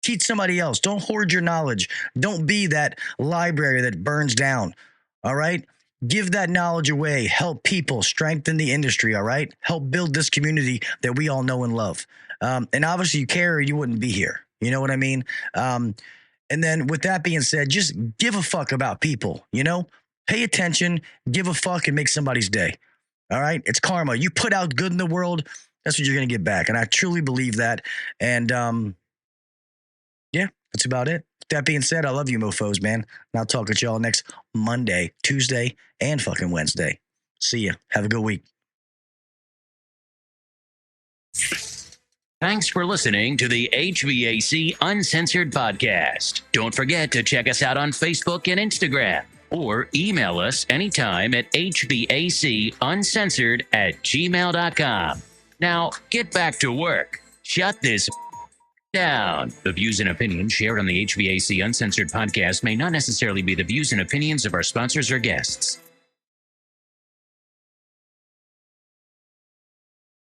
Teach somebody else. Don't hoard your knowledge. Don't be that library that burns down, all right? Give that knowledge away. Help people. Strengthen the industry, all right? Help build this community that we all know and love. And obviously you care or you wouldn't be here. You know what I mean? And then with that being said, just give a fuck about people, you know? Pay attention, give a fuck, and make somebody's day. All right? It's karma. You put out good in the world, that's what you're going to get back. And I truly believe that. And yeah, that's about it. That being said, I love you mofos, man. And I'll talk with y'all next Monday, Tuesday, and fucking Wednesday. See ya. Have a good week. Thanks for listening to the HVAC Uncensored Podcast. Don't forget to check us out on Facebook and Instagram, or email us anytime at hvacuncensored@gmail.com. Now, get back to work. Shut this down. The views and opinions shared on the HVAC Uncensored Podcast may not necessarily be the views and opinions of our sponsors or guests.